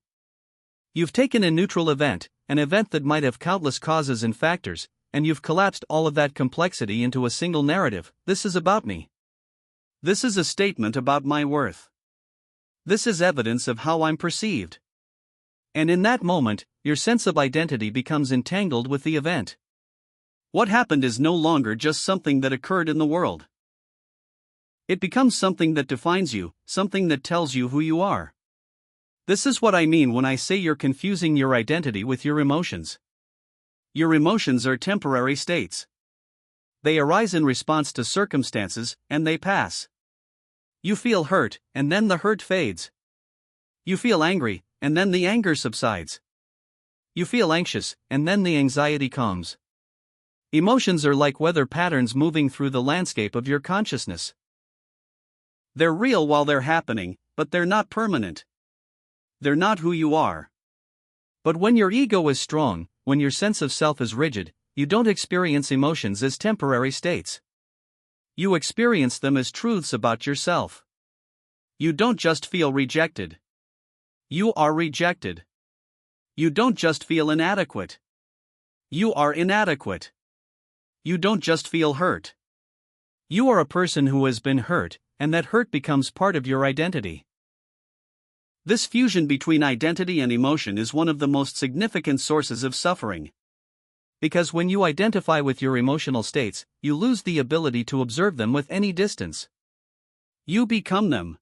You've taken a neutral event, an event that might have countless causes and factors, and you've collapsed all of that complexity into a single narrative. This is about me. This is a statement about my worth. This is evidence of how I'm perceived. And in that moment, your sense of identity becomes entangled with the event. What happened is no longer just something that occurred in the world. It becomes something that defines you, something that tells you who you are. This is what I mean when I say you're confusing your identity with your emotions. Your emotions are temporary states. They arise in response to circumstances, and they pass. You feel hurt, and then the hurt fades. You feel angry, and then the anger subsides. You feel anxious, and then the anxiety calms. Emotions are like weather patterns moving through the landscape of your consciousness. They're real while they're happening, but they're not permanent. They're not who you are. But when your ego is strong, when your sense of self is rigid, you don't experience emotions as temporary states. You experience them as truths about yourself. You don't just feel rejected. You are rejected. You don't just feel inadequate. You are inadequate. You don't just feel hurt. You are a person who has been hurt, and that hurt becomes part of your identity. This fusion between identity and emotion is one of the most significant sources of suffering. Because when you identify with your emotional states, you lose the ability to observe them with any distance. You become them.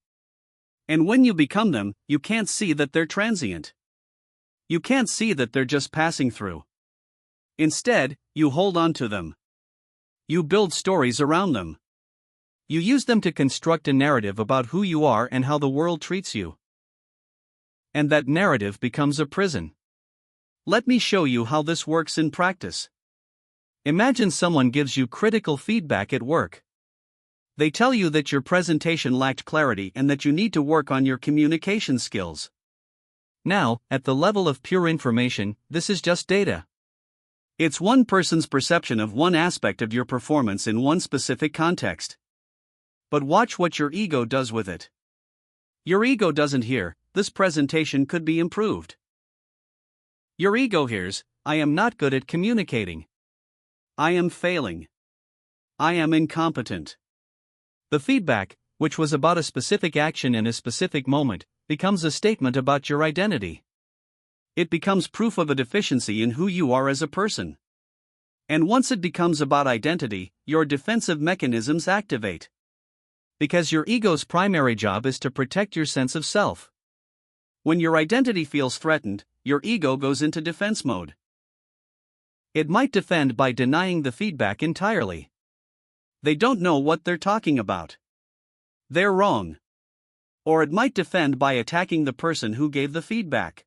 And when you become them, you can't see that they're transient. You can't see that they're just passing through. Instead, you hold on to them. You build stories around them. You use them to construct a narrative about who you are and how the world treats you. And that narrative becomes a prison. Let me show you how this works in practice. Imagine someone gives you critical feedback at work. They tell you that your presentation lacked clarity and that you need to work on your communication skills. Now, at the level of pure information, this is just data. It's one person's perception of one aspect of your performance in one specific context. But watch what your ego does with it. Your ego doesn't hear, "This presentation could be improved." Your ego hears, "I am not good at communicating. I am failing. I am incompetent." The feedback, which was about a specific action in a specific moment, becomes a statement about your identity. It becomes proof of a deficiency in who you are as a person. And once it becomes about identity, your defensive mechanisms activate. Because your ego's primary job is to protect your sense of self. When your identity feels threatened, your ego goes into defense mode. It might defend by denying the feedback entirely. They don't know what they're talking about. They're wrong. Or it might defend by attacking the person who gave the feedback.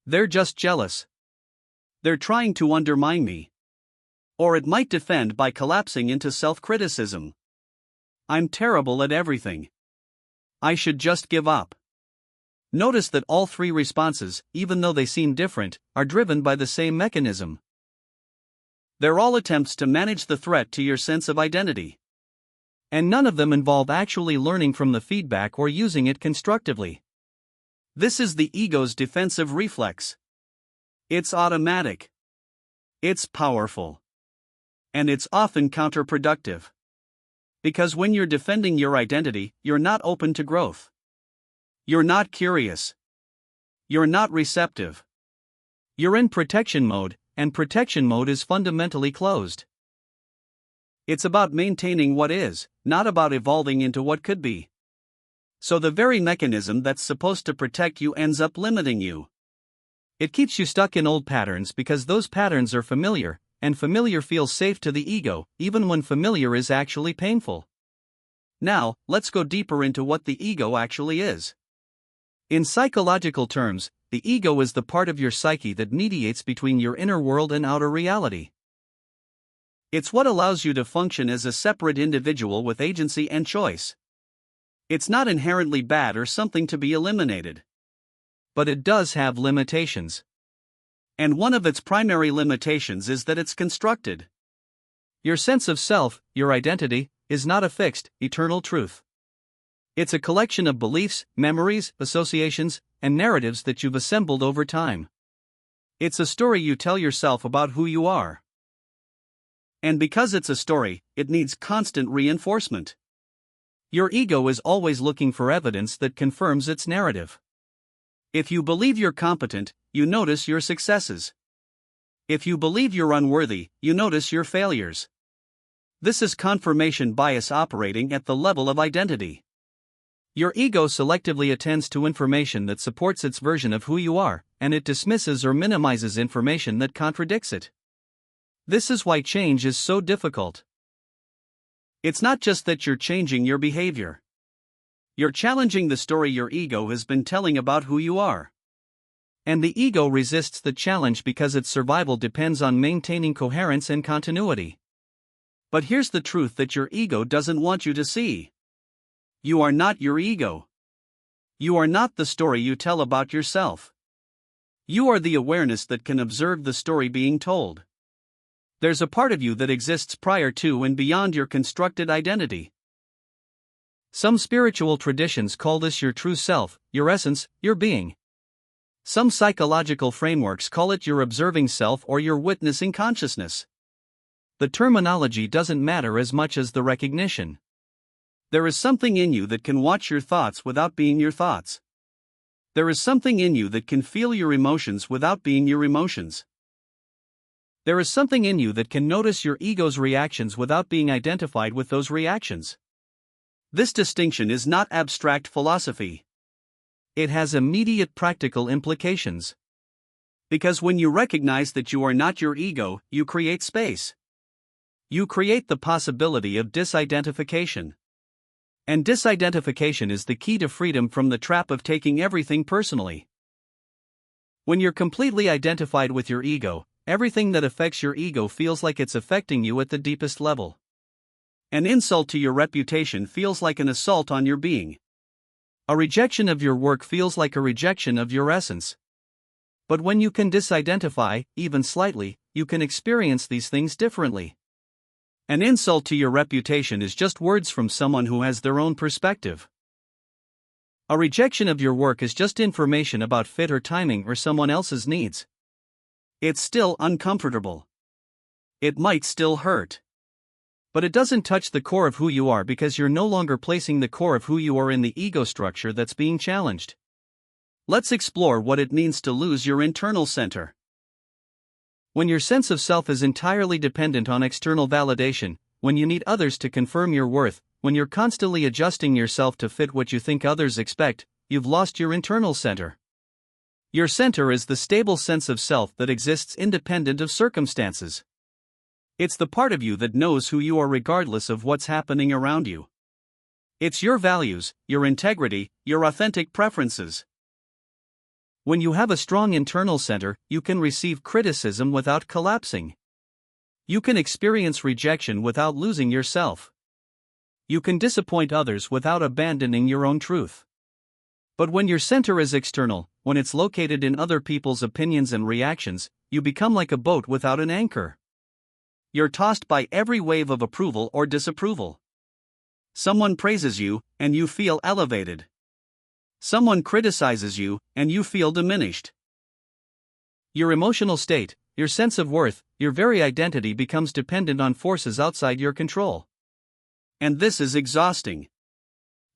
They're just jealous. They're trying to undermine me. Or it might defend by collapsing into self-criticism. I'm terrible at everything. I should just give up. Notice that all three responses, even though they seem different, are driven by the same mechanism. They're all attempts to manage the threat to your sense of identity. And none of them involve actually learning from the feedback or using it constructively. This is the ego's defensive reflex. It's automatic. It's powerful. And it's often counterproductive. Because when you're defending your identity, you're not open to growth. You're not curious. You're not receptive. You're in protection mode, and protection mode is fundamentally closed. It's about maintaining what is, not about evolving into what could be. So the very mechanism that's supposed to protect you ends up limiting you. It keeps you stuck in old patterns because those patterns are familiar, and familiar feels safe to the ego, even when familiar is actually painful. Now, let's go deeper into what the ego actually is. In psychological terms, the ego is the part of your psyche that mediates between your inner world and outer reality. It's what allows you to function as a separate individual with agency and choice. It's not inherently bad or something to be eliminated. But it does have limitations. And one of its primary limitations is that it's constructed. Your sense of self, your identity, is not a fixed, eternal truth. It's a collection of beliefs, memories, associations, and narratives that you've assembled over time. It's a story you tell yourself about who you are. And because it's a story, it needs constant reinforcement. Your ego is always looking for evidence that confirms its narrative. If you believe you're competent, you notice your successes. If you believe you're unworthy, you notice your failures. This is confirmation bias operating at the level of identity. Your ego selectively attends to information that supports its version of who you are, and it dismisses or minimizes information that contradicts it. This is why change is so difficult. It's not just that you're changing your behavior. You're challenging the story your ego has been telling about who you are. And the ego resists the challenge because its survival depends on maintaining coherence and continuity. But here's the truth that your ego doesn't want you to see. You are not your ego. You are not the story you tell about yourself. You are the awareness that can observe the story being told. There's a part of you that exists prior to and beyond your constructed identity. Some spiritual traditions call this your true self, your essence, your being. Some psychological frameworks call it your observing self or your witnessing consciousness. The terminology doesn't matter as much as the recognition. There is something in you that can watch your thoughts without being your thoughts. There is something in you that can feel your emotions without being your emotions. There is something in you that can notice your ego's reactions without being identified with those reactions. This distinction is not abstract philosophy. It has immediate practical implications. Because when you recognize that you are not your ego, you create space. You create the possibility of disidentification. And disidentification is the key to freedom from the trap of taking everything personally. When you're completely identified with your ego, everything that affects your ego feels like it's affecting you at the deepest level. An insult to your reputation feels like an assault on your being. A rejection of your work feels like a rejection of your essence. But when you can disidentify, even slightly, you can experience these things differently. An insult to your reputation is just words from someone who has their own perspective. A rejection of your work is just information about fit or timing or someone else's needs. It's still uncomfortable. It might still hurt. But it doesn't touch the core of who you are because you're no longer placing the core of who you are in the ego structure that's being challenged. Let's explore what it means to lose your internal center. When your sense of self is entirely dependent on external validation, when you need others to confirm your worth, when you're constantly adjusting yourself to fit what you think others expect, you've lost your internal center. Your center is the stable sense of self that exists independent of circumstances. It's the part of you that knows who you are regardless of what's happening around you. It's your values, your integrity, your authentic preferences. When you have a strong internal center, you can receive criticism without collapsing. You can experience rejection without losing yourself. You can disappoint others without abandoning your own truth. But when your center is external, when it's located in other people's opinions and reactions, you become like a boat without an anchor. You're tossed by every wave of approval or disapproval. Someone praises you, and you feel elevated. Someone criticizes you, and you feel diminished. Your emotional state, your sense of worth, your very identity becomes dependent on forces outside your control. And this is exhausting.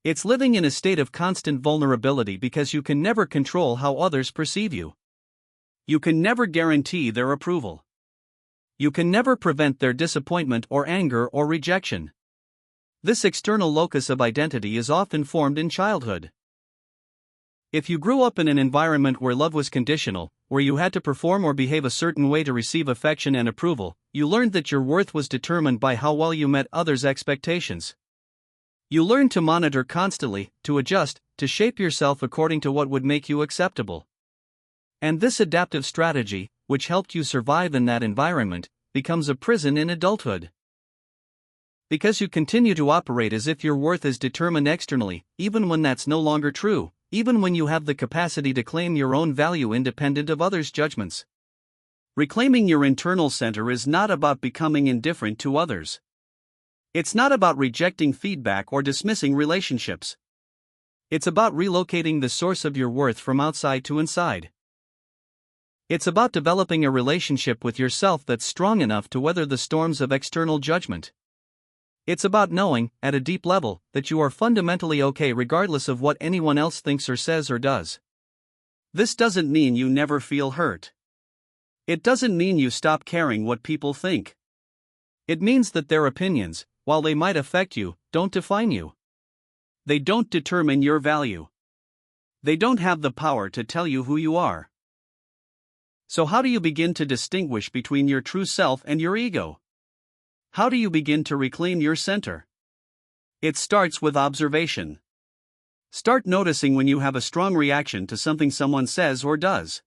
It's living in a state of constant vulnerability because you can never control how others perceive you. You can never guarantee their approval. You can never prevent their disappointment or anger or rejection. This external locus of identity is often formed in childhood. If you grew up in an environment where love was conditional, where you had to perform or behave a certain way to receive affection and approval, you learned that your worth was determined by how well you met others' expectations. You learned to monitor constantly, to adjust, to shape yourself according to what would make you acceptable. And this adaptive strategy, which helped you survive in that environment, becomes a prison in adulthood. Because you continue to operate as if your worth is determined externally, even when that's no longer true. Even when you have the capacity to claim your own value independent of others' judgments. Reclaiming your internal center is not about becoming indifferent to others. It's not about rejecting feedback or dismissing relationships. It's about relocating the source of your worth from outside to inside. It's about developing a relationship with yourself that's strong enough to weather the storms of external judgment. It's about knowing, at a deep level, that you are fundamentally okay regardless of what anyone else thinks or says or does. This doesn't mean you never feel hurt. It doesn't mean you stop caring what people think. It means that their opinions, while they might affect you, don't define you. They don't determine your value. They don't have the power to tell you who you are. So how do you begin to distinguish between your true self and your ego? How do you begin to reclaim your center? It starts with observation. Start noticing when you have a strong reaction to something someone says or does.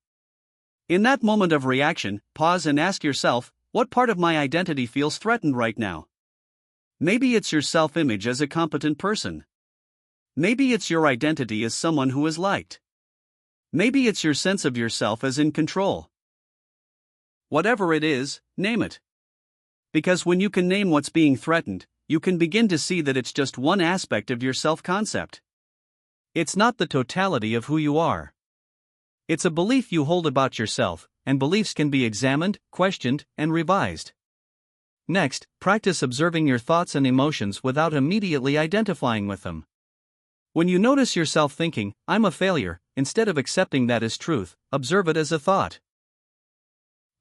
In that moment of reaction, pause and ask yourself, what part of my identity feels threatened right now? Maybe it's your self-image as a competent person. Maybe it's your identity as someone who is liked. Maybe it's your sense of yourself as in control. Whatever it is, name it. Because when you can name what's being threatened, you can begin to see that it's just one aspect of your self-concept. It's not the totality of who you are. It's a belief you hold about yourself, and beliefs can be examined, questioned, and revised. Next, practice observing your thoughts and emotions without immediately identifying with them. When you notice yourself thinking, "I'm a failure," instead of accepting that as truth, observe it as a thought.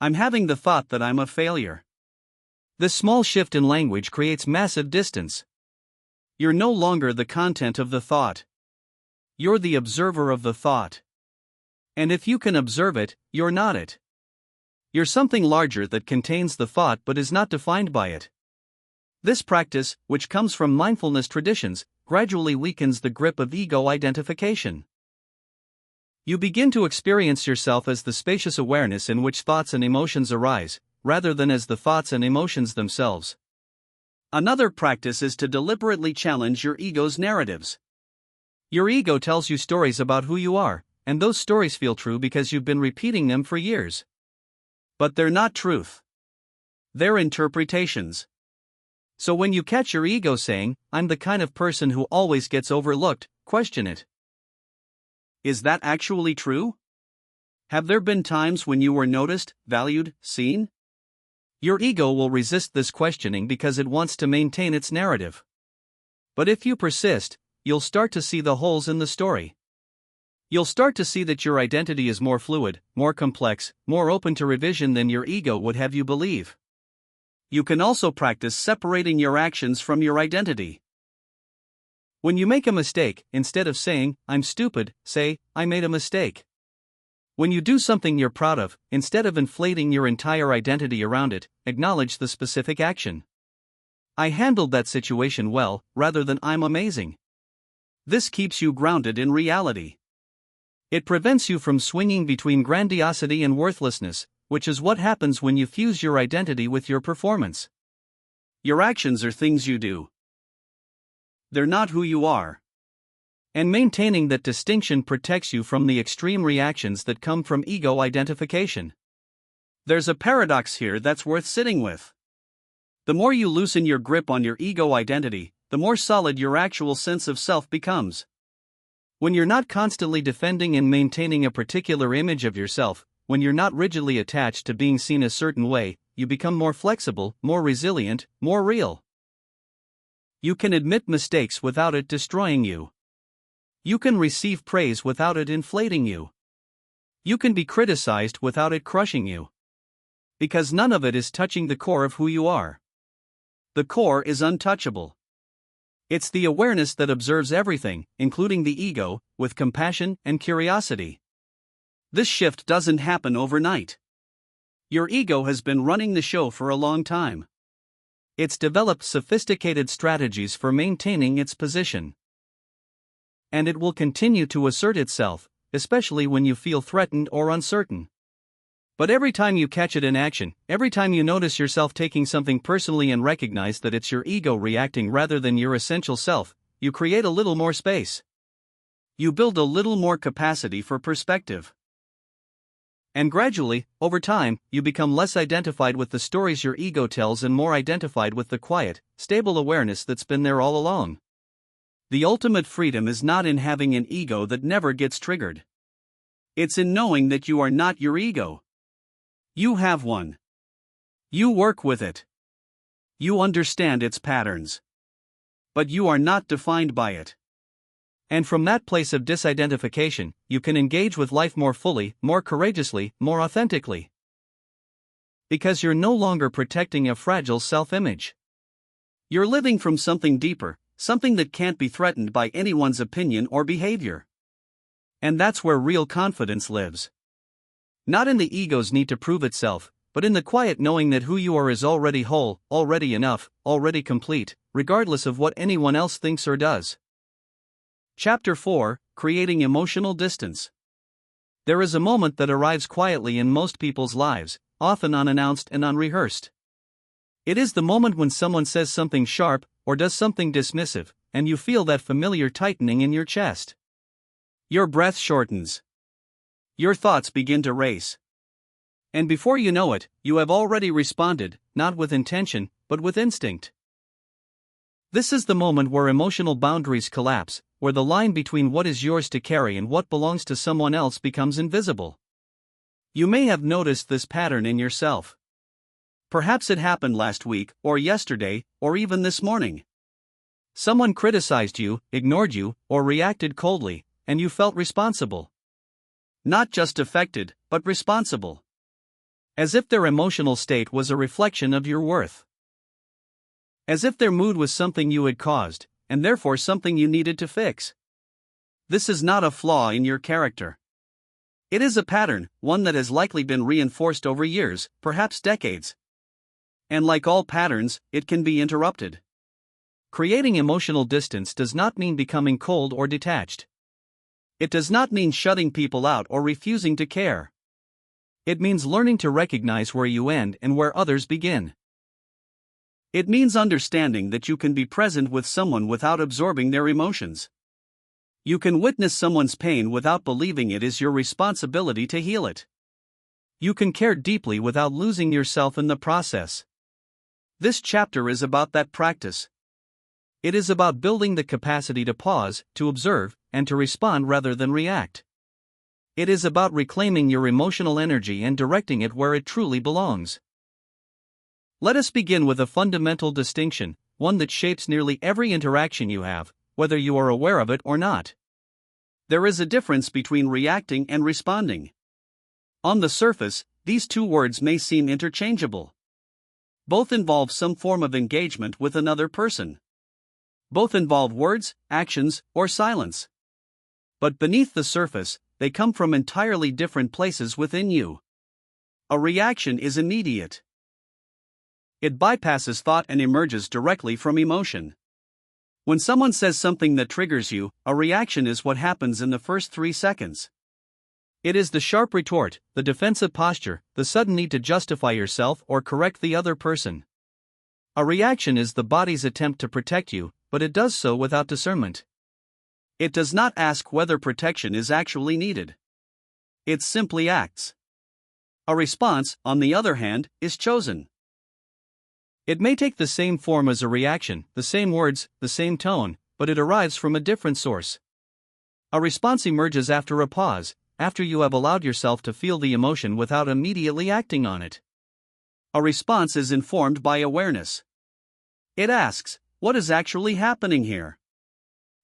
I'm having the thought that I'm a failure. This small shift in language creates massive distance. You're no longer the content of the thought. You're the observer of the thought. And if you can observe it, you're not it. You're something larger that contains the thought but is not defined by it. This practice, which comes from mindfulness traditions, gradually weakens the grip of ego identification. You begin to experience yourself as the spacious awareness in which thoughts and emotions arise, rather than as the thoughts and emotions themselves. Another practice is to deliberately challenge your ego's narratives. Your ego tells you stories about who you are, and those stories feel true because you've been repeating them for years. But they're not truth. They're interpretations. So when you catch your ego saying, "I'm the kind of person who always gets overlooked," question it. Is that actually true? Have there been times when you were noticed, valued, seen? Your ego will resist this questioning because it wants to maintain its narrative. But if you persist, you'll start to see the holes in the story. You'll start to see that your identity is more fluid, more complex, more open to revision than your ego would have you believe. You can also practice separating your actions from your identity. When you make a mistake, instead of saying, "I'm stupid," say, "I made a mistake." When you do something you're proud of, instead of inflating your entire identity around it, acknowledge the specific action. "I handled that situation well," rather than "I'm amazing." This keeps you grounded in reality. It prevents you from swinging between grandiosity and worthlessness, which is what happens when you fuse your identity with your performance. Your actions are things you do. They're not who you are. And maintaining that distinction protects you from the extreme reactions that come from ego identification. There's a paradox here that's worth sitting with. The more you loosen your grip on your ego identity, the more solid your actual sense of self becomes. When you're not constantly defending and maintaining a particular image of yourself, when you're not rigidly attached to being seen a certain way, you become more flexible, more resilient, more real. You can admit mistakes without it destroying you. You can receive praise without it inflating you. You can be criticized without it crushing you. Because none of it is touching the core of who you are. The core is untouchable. It's the awareness that observes everything, including the ego, with compassion and curiosity. This shift doesn't happen overnight. Your ego has been running the show for a long time. It's developed sophisticated strategies for maintaining its position. And it will continue to assert itself, especially when you feel threatened or uncertain. But every time you catch it in action, every time you notice yourself taking something personally and recognize that it's your ego reacting rather than your essential self, you create a little more space. You build a little more capacity for perspective. And gradually, over time, you become less identified with the stories your ego tells and more identified with the quiet, stable awareness that's been there all along. The ultimate freedom is not in having an ego that never gets triggered. It's in knowing that you are not your ego. You have one. You work with it. You understand its patterns. But you are not defined by it. And from that place of disidentification, you can engage with life more fully, more courageously, more authentically. Because you're no longer protecting a fragile self-image. You're living from something deeper, something that can't be threatened by anyone's opinion or behavior. And that's where real confidence lives. Not in the ego's need to prove itself, but in the quiet knowing that who you are is already whole, already enough, already complete, regardless of what anyone else thinks or does. Chapter 4: Creating Emotional Distance. There is a moment that arrives quietly in most people's lives, often unannounced and unrehearsed. It is the moment when someone says something sharp, or does something dismissive, and you feel that familiar tightening in your chest. Your breath shortens. Your thoughts begin to race. And before you know it, you have already responded, not with intention, but with instinct. This is the moment where emotional boundaries collapse, where the line between what is yours to carry and what belongs to someone else becomes invisible. You may have noticed this pattern in yourself. Perhaps it happened last week, or yesterday, or even this morning. Someone criticized you, ignored you, or reacted coldly, and you felt responsible. Not just affected, but responsible. As if their emotional state was a reflection of your worth. As if their mood was something you had caused, and therefore something you needed to fix. This is not a flaw in your character. It is a pattern, one that has likely been reinforced over years, perhaps decades. And like all patterns, it can be interrupted. Creating emotional distance does not mean becoming cold or detached. It does not mean shutting people out or refusing to care. It means learning to recognize where you end and where others begin. It means understanding that you can be present with someone without absorbing their emotions. You can witness someone's pain without believing it is your responsibility to heal it. You can care deeply without losing yourself in the process. This chapter is about that practice. It is about building the capacity to pause, to observe, and to respond rather than react. It is about reclaiming your emotional energy and directing it where it truly belongs. Let us begin with a fundamental distinction, one that shapes nearly every interaction you have, whether you are aware of it or not. There is a difference between reacting and responding. On the surface, these two words may seem interchangeable. Both involve some form of engagement with another person. Both involve words, actions, or silence. But beneath the surface, they come from entirely different places within you. A reaction is immediate. It bypasses thought and emerges directly from emotion. When someone says something that triggers you, a reaction is what happens in the first 3 seconds. It is the sharp retort, the defensive posture, the sudden need to justify yourself or correct the other person. A reaction is the body's attempt to protect you, but it does so without discernment. It does not ask whether protection is actually needed. It simply acts. A response, on the other hand, is chosen. It may take the same form as a reaction, the same words, the same tone, but it arrives from a different source. A response emerges after a pause, after you have allowed yourself to feel the emotion without immediately acting on it. A response is informed by awareness. It asks, what is actually happening here?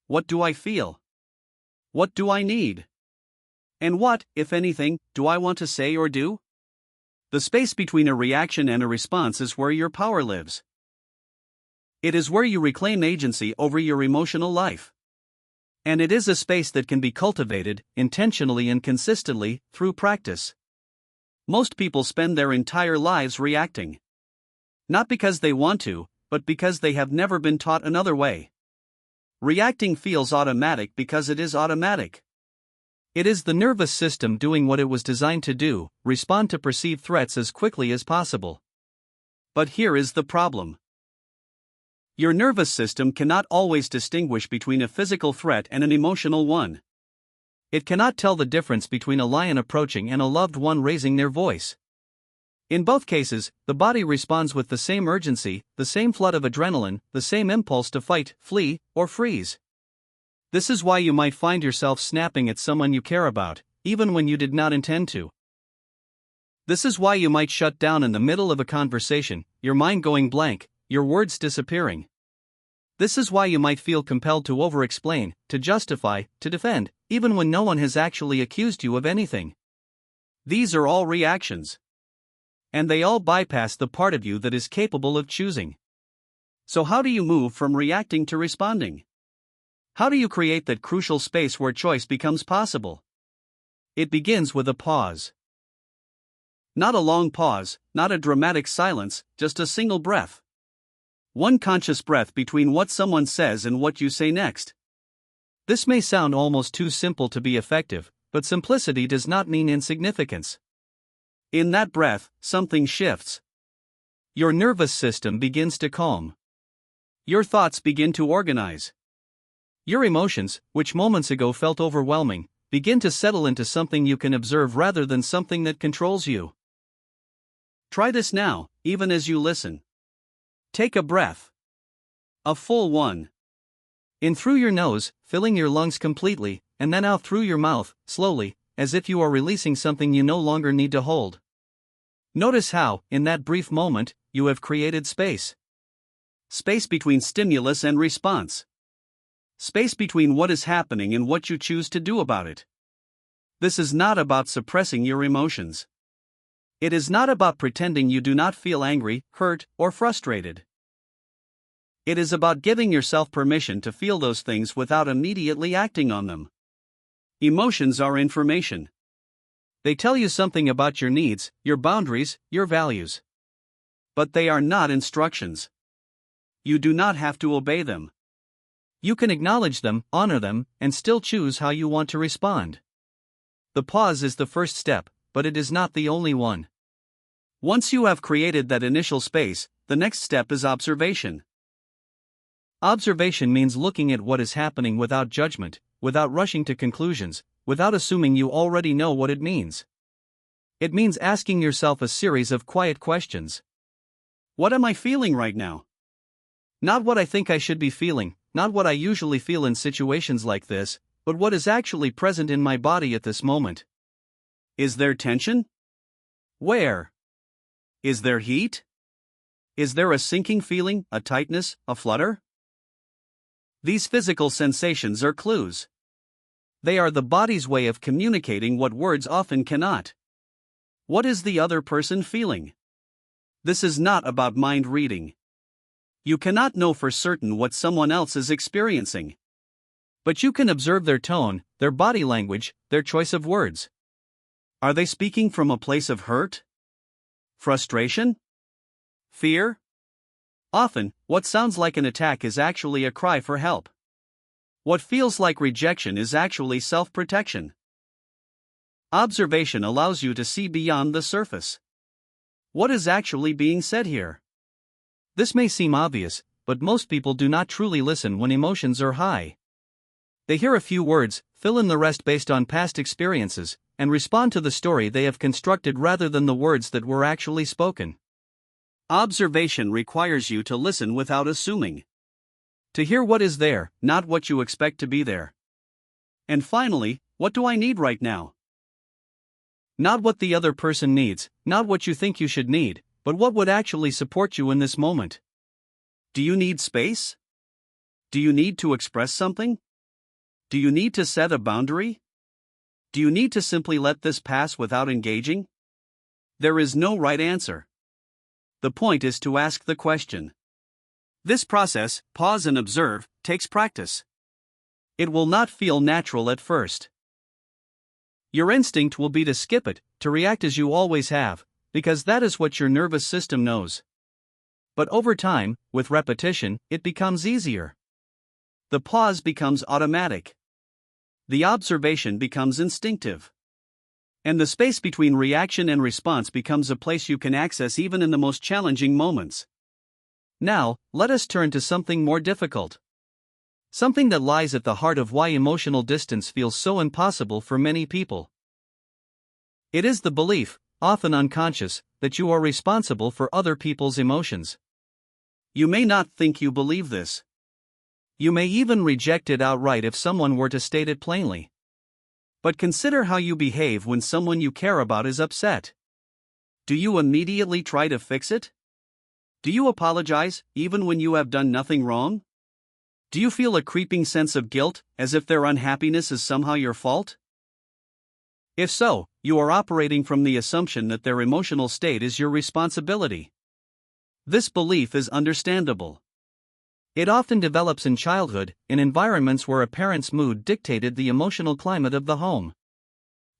What do I feel? What do I need? And what, if anything, do I want to say or do? The space between a reaction and a response is where your power lives. It is where you reclaim agency over your emotional life. And it is a space that can be cultivated, intentionally and consistently, through practice. Most people spend their entire lives reacting. Not because they want to, but because they have never been taught another way. Reacting feels automatic because it is automatic. It is the nervous system doing what it was designed to do, respond to perceived threats as quickly as possible. But here is the problem. Your nervous system cannot always distinguish between a physical threat and an emotional one. It cannot tell the difference between a lion approaching and a loved one raising their voice. In both cases, the body responds with the same urgency, the same flood of adrenaline, the same impulse to fight, flee, or freeze. This is why you might find yourself snapping at someone you care about, even when you did not intend to. This is why you might shut down in the middle of a conversation, your mind going blank, your words disappearing. This is why you might feel compelled to over-explain, to justify, to defend, even when no one has actually accused you of anything. These are all reactions. And they all bypass the part of you that is capable of choosing. So how do you move from reacting to responding? How do you create that crucial space where choice becomes possible? It begins with a pause. Not a long pause, not a dramatic silence, just a single breath. One conscious breath between what someone says and what you say next. This may sound almost too simple to be effective, but simplicity does not mean insignificance. In that breath, something shifts. Your nervous system begins to calm. Your thoughts begin to organize. Your emotions, which moments ago felt overwhelming, begin to settle into something you can observe rather than something that controls you. Try this now, even as you listen. Take a breath. A full one. In through your nose, filling your lungs completely, and then out through your mouth, slowly, as if you are releasing something you no longer need to hold. Notice how, in that brief moment, you have created space. Space between stimulus and response. Space between what is happening and what you choose to do about it. This is not about suppressing your emotions. It is not about pretending you do not feel angry, hurt, or frustrated. It is about giving yourself permission to feel those things without immediately acting on them. Emotions are information. They tell you something about your needs, your boundaries, your values. But they are not instructions. You do not have to obey them. You can acknowledge them, honor them, and still choose how you want to respond. The pause is the first step, but it is not the only one. Once you have created that initial space, the next step is observation. Observation means looking at what is happening without judgment, without rushing to conclusions, without assuming you already know what it means. It means asking yourself a series of quiet questions. What am I feeling right now? Not what I think I should be feeling, not what I usually feel in situations like this, but what is actually present in my body at this moment. Is there tension? Where? Is there heat? Is there a sinking feeling, a tightness, a flutter? These physical sensations are clues. They are the body's way of communicating what words often cannot. What is the other person feeling? This is not about mind reading. You cannot know for certain what someone else is experiencing. But you can observe their tone, their body language, their choice of words. Are they speaking from a place of hurt? Frustration? Fear? Often, what sounds like an attack is actually a cry for help. What feels like rejection is actually self-protection. Observation allows you to see beyond the surface. What is actually being said here? This may seem obvious, but most people do not truly listen when emotions are high. They hear a few words, fill in the rest based on past experiences, and respond to the story they have constructed rather than the words that were actually spoken. Observation requires you to listen without assuming. To hear what is there, not what you expect to be there. And finally, what do I need right now? Not what the other person needs, not what you think you should need, but what would actually support you in this moment. Do you need space? Do you need to express something? Do you need to set a boundary? Do you need to simply let this pass without engaging? There is no right answer. The point is to ask the question. This process, pause and observe, takes practice. It will not feel natural at first. Your instinct will be to skip it, to react as you always have, because that is what your nervous system knows. But over time, with repetition, it becomes easier. The pause becomes automatic. The observation becomes instinctive. And the space between reaction and response becomes a place you can access even in the most challenging moments. Now, let us turn to something more difficult. Something that lies at the heart of why emotional distance feels so impossible for many people. It is the belief, often unconscious, that you are responsible for other people's emotions. You may not think you believe this. You may even reject it outright if someone were to state it plainly. But consider how you behave when someone you care about is upset. Do you immediately try to fix it? Do you apologize, even when you have done nothing wrong? Do you feel a creeping sense of guilt, as if their unhappiness is somehow your fault? If so, you are operating from the assumption that their emotional state is your responsibility. This belief is understandable. It often develops in childhood, in environments where a parent's mood dictated the emotional climate of the home.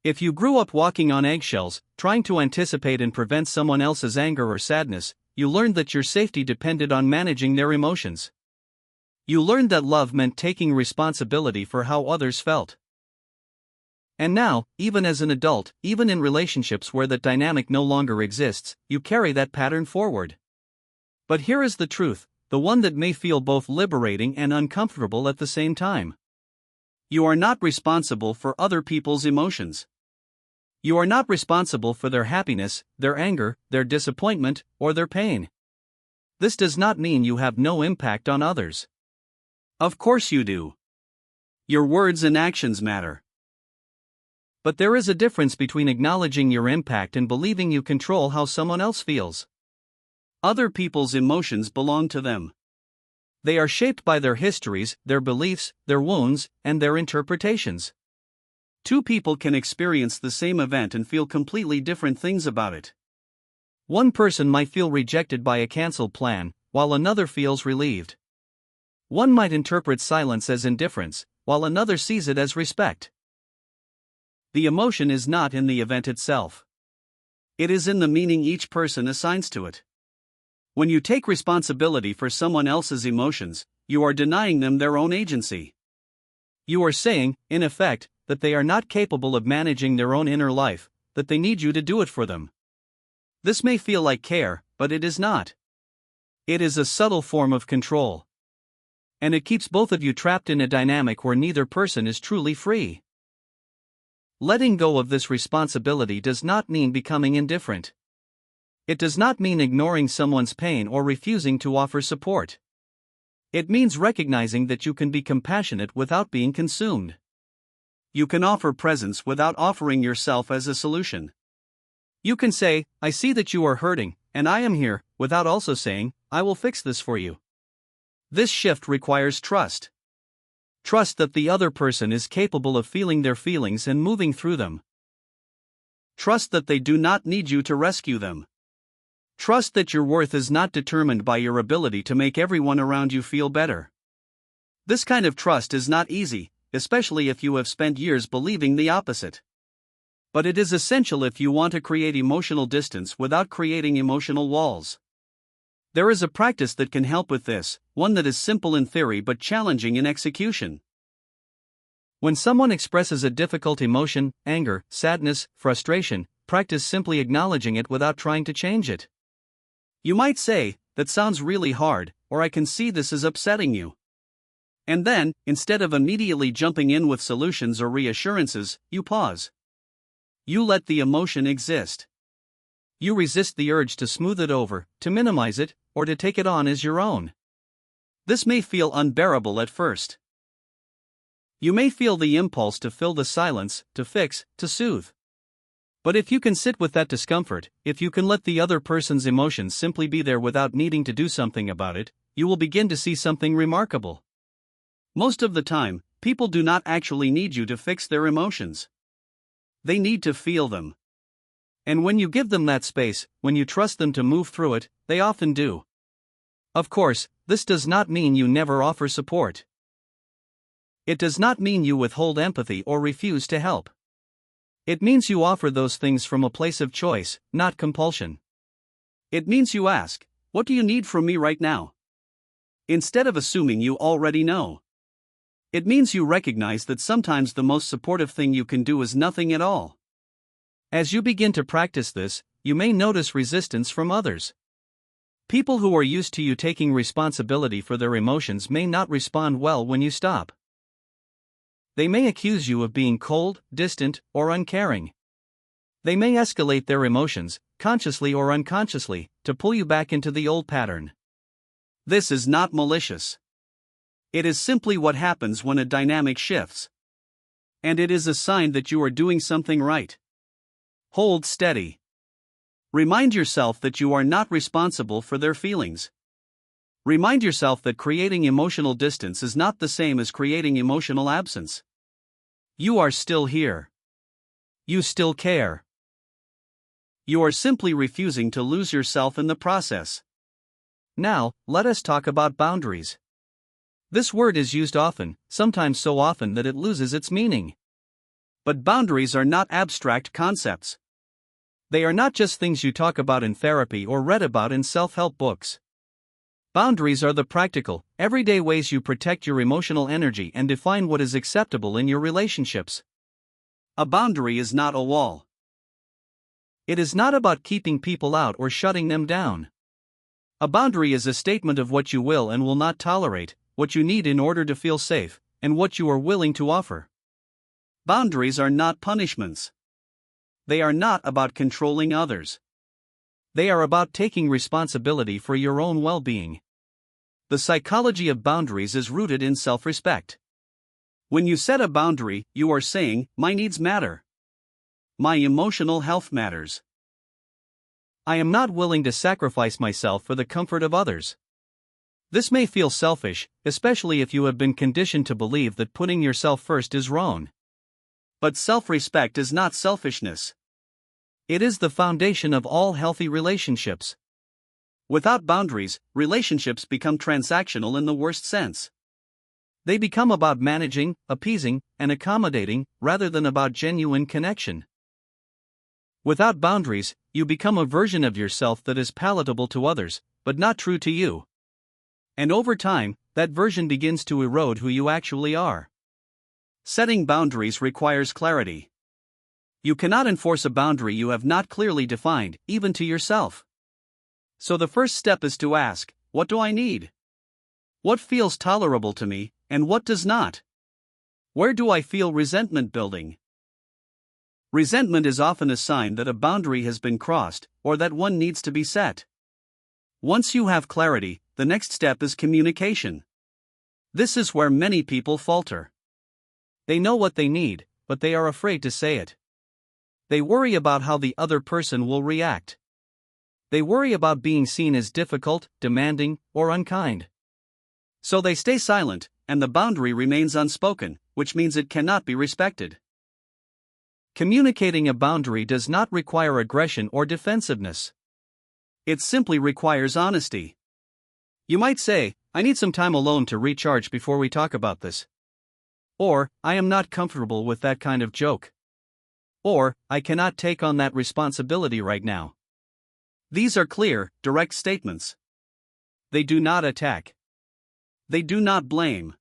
If you grew up walking on eggshells, trying to anticipate and prevent someone else's anger or sadness, you learned that your safety depended on managing their emotions. You learned that love meant taking responsibility for how others felt. And now, even as an adult, even in relationships where that dynamic no longer exists, you carry that pattern forward. But here is the truth, the one that may feel both liberating and uncomfortable at the same time. You are not responsible for other people's emotions. You are not responsible for their happiness, their anger, their disappointment, or their pain. This does not mean you have no impact on others. Of course you do. Your words and actions matter. But there is a difference between acknowledging your impact and believing you control how someone else feels. Other people's emotions belong to them. They are shaped by their histories, their beliefs, their wounds, and their interpretations. Two people can experience the same event and feel completely different things about it. One person might feel rejected by a canceled plan, while another feels relieved. One might interpret silence as indifference, while another sees it as respect. The emotion is not in the event itself. It is in the meaning each person assigns to it. When you take responsibility for someone else's emotions, you are denying them their own agency. You are saying, in effect, that they are not capable of managing their own inner life, that they need you to do it for them. This may feel like care, but it is not. It is a subtle form of control. And it keeps both of you trapped in a dynamic where neither person is truly free. Letting go of this responsibility does not mean becoming indifferent. It does not mean ignoring someone's pain or refusing to offer support. It means recognizing that you can be compassionate without being consumed. You can offer presence without offering yourself as a solution. You can say, "I see that you are hurting, and I am here," without also saying, "I will fix this for you." This shift requires trust. Trust that the other person is capable of feeling their feelings and moving through them. Trust that they do not need you to rescue them. Trust that your worth is not determined by your ability to make everyone around you feel better. This kind of trust is not easy, especially if you have spent years believing the opposite. But it is essential if you want to create emotional distance without creating emotional walls. There is a practice that can help with this, one that is simple in theory but challenging in execution. When someone expresses a difficult emotion, anger, sadness, frustration, practice simply acknowledging it without trying to change it. You might say, "That sounds really hard," or "I can see this is upsetting you." And then, instead of immediately jumping in with solutions or reassurances, you pause. You let the emotion exist. You resist the urge to smooth it over, to minimize it, or to take it on as your own. This may feel unbearable at first. You may feel the impulse to fill the silence, to fix, to soothe. But if you can sit with that discomfort, if you can let the other person's emotions simply be there without needing to do something about it, you will begin to see something remarkable. Most of the time, people do not actually need you to fix their emotions. They need to feel them. And when you give them that space, when you trust them to move through it, they often do. Of course, this does not mean you never offer support. It does not mean you withhold empathy or refuse to help. It means you offer those things from a place of choice, not compulsion. It means you ask, "What do you need from me right now?" instead of assuming you already know. It means you recognize that sometimes the most supportive thing you can do is nothing at all. As you begin to practice this, you may notice resistance from others. People who are used to you taking responsibility for their emotions may not respond well when you stop. They may accuse you of being cold, distant, or uncaring. They may escalate their emotions, consciously or unconsciously, to pull you back into the old pattern. This is not malicious. It is simply what happens when a dynamic shifts. And it is a sign that you are doing something right. Hold steady. Remind yourself that you are not responsible for their feelings. Remind yourself that creating emotional distance is not the same as creating emotional absence. You are still here. You still care. You are simply refusing to lose yourself in the process. Now, let us talk about boundaries. This word is used often, sometimes so often that it loses its meaning. But boundaries are not abstract concepts. They are not just things you talk about in therapy or read about in self-help books. Boundaries are the practical, everyday ways you protect your emotional energy and define what is acceptable in your relationships. A boundary is not a wall. It is not about keeping people out or shutting them down. A boundary is a statement of what you will and will not tolerate, what you need in order to feel safe, and what you are willing to offer. Boundaries are not punishments. They are not about controlling others. They are about taking responsibility for your own well-being. The psychology of boundaries is rooted in self-respect. When you set a boundary, you are saying, "My needs matter. My emotional health matters. I am not willing to sacrifice myself for the comfort of others." This may feel selfish, especially if you have been conditioned to believe that putting yourself first is wrong. But self-respect is not selfishness. It is the foundation of all healthy relationships. Without boundaries, relationships become transactional in the worst sense. They become about managing, appeasing, and accommodating, rather than about genuine connection. Without boundaries, you become a version of yourself that is palatable to others, but not true to you. And over time, that version begins to erode who you actually are. Setting boundaries requires clarity. You cannot enforce a boundary you have not clearly defined, even to yourself. So the first step is to ask, what do I need? What feels tolerable to me, and what does not? Where do I feel resentment building? Resentment is often a sign that a boundary has been crossed, or that one needs to be set. Once you have clarity, the next step is communication. This is where many people falter. They know what they need, but they are afraid to say it. They worry about how the other person will react. They worry about being seen as difficult, demanding, or unkind. So they stay silent, and the boundary remains unspoken, which means it cannot be respected. Communicating a boundary does not require aggression or defensiveness. It simply requires honesty. You might say, I need some time alone to recharge before we talk about this. Or, I am not comfortable with that kind of joke. Or, I cannot take on that responsibility right now. These are clear, direct statements. They do not attack. They do not blame.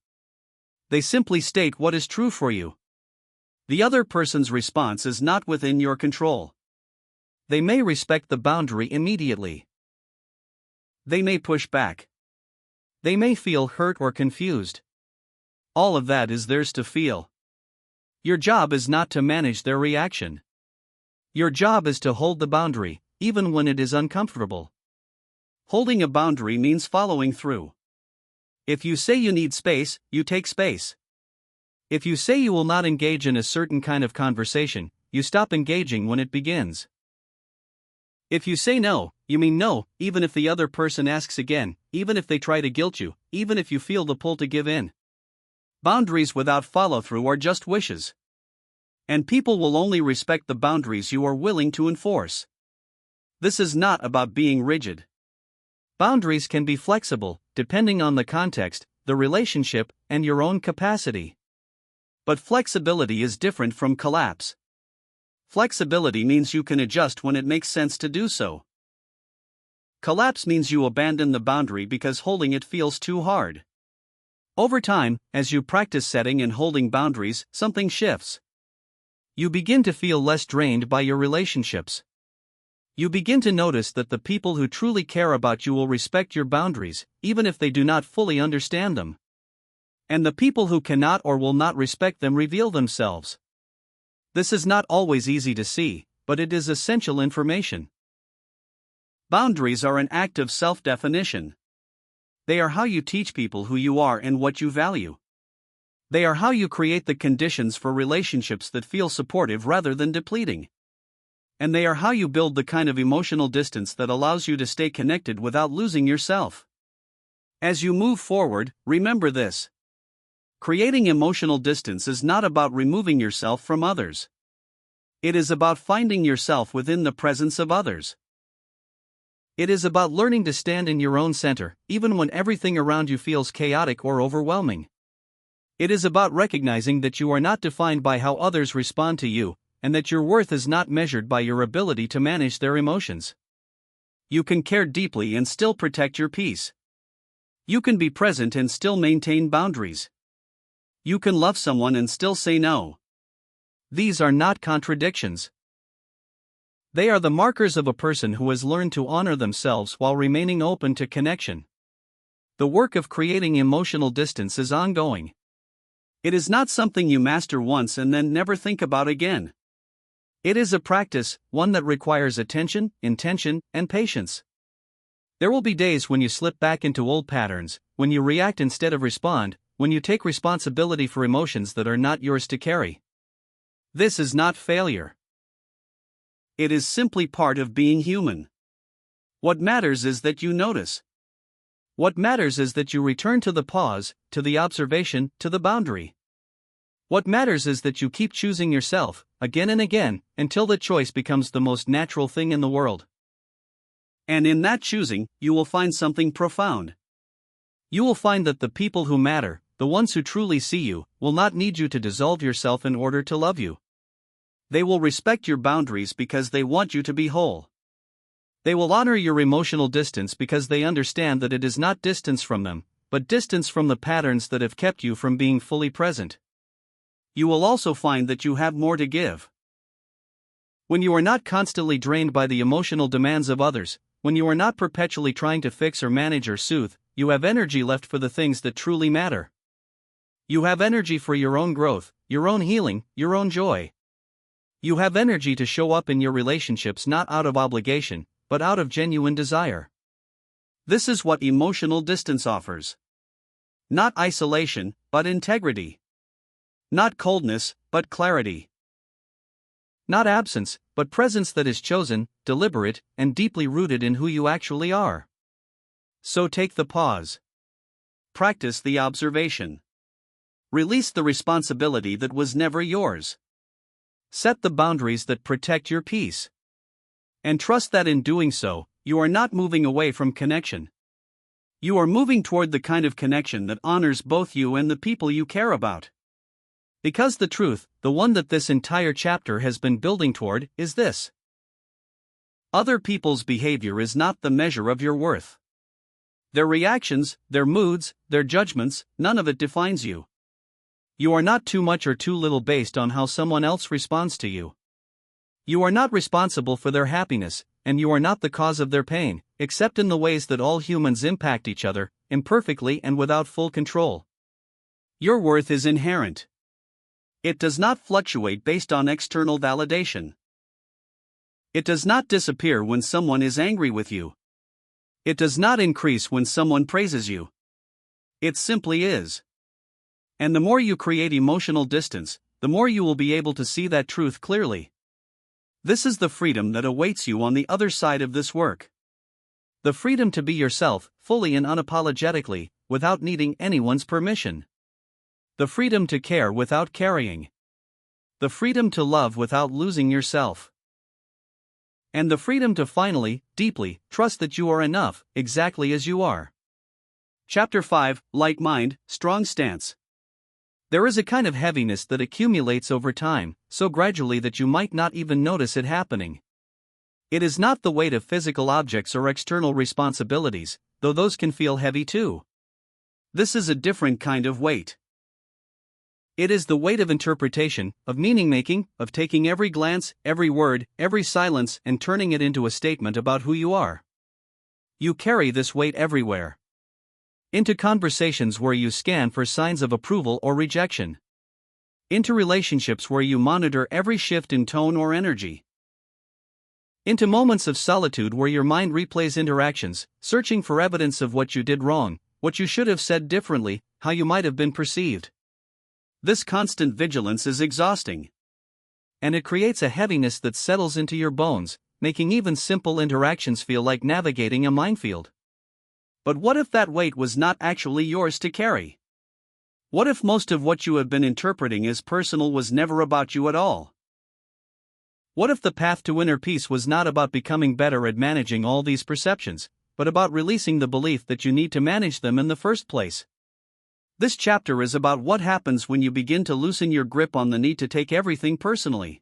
They simply state what is true for you. The other person's response is not within your control. They may respect the boundary immediately. They may push back. They may feel hurt or confused. All of that is theirs to feel. Your job is not to manage their reaction. Your job is to hold the boundary, even when it is uncomfortable. Holding a boundary means following through. If you say you need space, you take space. If you say you will not engage in a certain kind of conversation, you stop engaging when it begins. If you say no, you mean no, even if the other person asks again, even if they try to guilt you, even if you feel the pull to give in. Boundaries without follow-through are just wishes. And people will only respect the boundaries you are willing to enforce. This is not about being rigid. Boundaries can be flexible, depending on the context, the relationship, and your own capacity. But flexibility is different from collapse. Flexibility means you can adjust when it makes sense to do so. Collapse means you abandon the boundary because holding it feels too hard. Over time, as you practice setting and holding boundaries, something shifts. You begin to feel less drained by your relationships. You begin to notice that the people who truly care about you will respect your boundaries, even if they do not fully understand them. And the people who cannot or will not respect them reveal themselves. This is not always easy to see, but it is essential information. Boundaries are an act of self-definition. They are how you teach people who you are and what you value. They are how you create the conditions for relationships that feel supportive rather than depleting. And they are how you build the kind of emotional distance that allows you to stay connected without losing yourself. As you move forward, remember this. Creating emotional distance is not about removing yourself from others. It is about finding yourself within the presence of others. It is about learning to stand in your own center, even when everything around you feels chaotic or overwhelming. It is about recognizing that you are not defined by how others respond to you, and that your worth is not measured by your ability to manage their emotions. You can care deeply and still protect your peace. You can be present and still maintain boundaries. You can love someone and still say no. These are not contradictions. They are the markers of a person who has learned to honor themselves while remaining open to connection. The work of creating emotional distance is ongoing. It is not something you master once and then never think about again. It is a practice, one that requires attention, intention, and patience. There will be days when you slip back into old patterns, when you react instead of respond, when you take responsibility for emotions that are not yours to carry. This is not failure. It is simply part of being human. What matters is that you notice. What matters is that you return to the pause, to the observation, to the boundary. What matters is that you keep choosing yourself, again and again, until the choice becomes the most natural thing in the world. And in that choosing, you will find something profound. You will find that the people who matter, the ones who truly see you, will not need you to dissolve yourself in order to love you. They will respect your boundaries because they want you to be whole. They will honor your emotional distance because they understand that it is not distance from them, but distance from the patterns that have kept you from being fully present. You will also find that you have more to give. When you are not constantly drained by the emotional demands of others, when you are not perpetually trying to fix or manage or soothe, you have energy left for the things that truly matter. You have energy for your own growth, your own healing, your own joy. You have energy to show up in your relationships not out of obligation, but out of genuine desire. This is what emotional distance offers. Not isolation, but integrity. Not coldness, but clarity. Not absence, but presence that is chosen, deliberate, and deeply rooted in who you actually are. So take the pause. Practice the observation. Release the responsibility that was never yours. Set the boundaries that protect your peace. And trust that in doing so, you are not moving away from connection. You are moving toward the kind of connection that honors both you and the people you care about. Because the truth, the one that this entire chapter has been building toward, is this: other people's behavior is not the measure of your worth. Their reactions, their moods, their judgments, none of it defines you. You are not too much or too little based on how someone else responds to you. You are not responsible for their happiness, and you are not the cause of their pain, except in the ways that all humans impact each other, imperfectly and without full control. Your worth is inherent. It does not fluctuate based on external validation. It does not disappear when someone is angry with you. It does not increase when someone praises you. It simply is. And the more you create emotional distance, the more you will be able to see that truth clearly. This is the freedom that awaits you on the other side of this work. The freedom to be yourself, fully and unapologetically, without needing anyone's permission. The freedom to care without carrying. The freedom to love without losing yourself. And the freedom to finally, deeply, trust that you are enough, exactly as you are. Chapter 5, Like Mind, Strong Stance. There is a kind of heaviness that accumulates over time, so gradually that you might not even notice it happening. It is not the weight of physical objects or external responsibilities, though those can feel heavy too. This is a different kind of weight. It is the weight of interpretation, of meaning-making, of taking every glance, every word, every silence and turning it into a statement about who you are. You carry this weight everywhere. Into conversations where you scan for signs of approval or rejection. Into relationships where you monitor every shift in tone or energy. Into moments of solitude where your mind replays interactions, searching for evidence of what you did wrong, what you should have said differently, how you might have been perceived. This constant vigilance is exhausting. And it creates a heaviness that settles into your bones, making even simple interactions feel like navigating a minefield. But what if that weight was not actually yours to carry? What if most of what you have been interpreting as personal was never about you at all? What if the path to inner peace was not about becoming better at managing all these perceptions, but about releasing the belief that you need to manage them in the first place? This chapter is about what happens when you begin to loosen your grip on the need to take everything personally.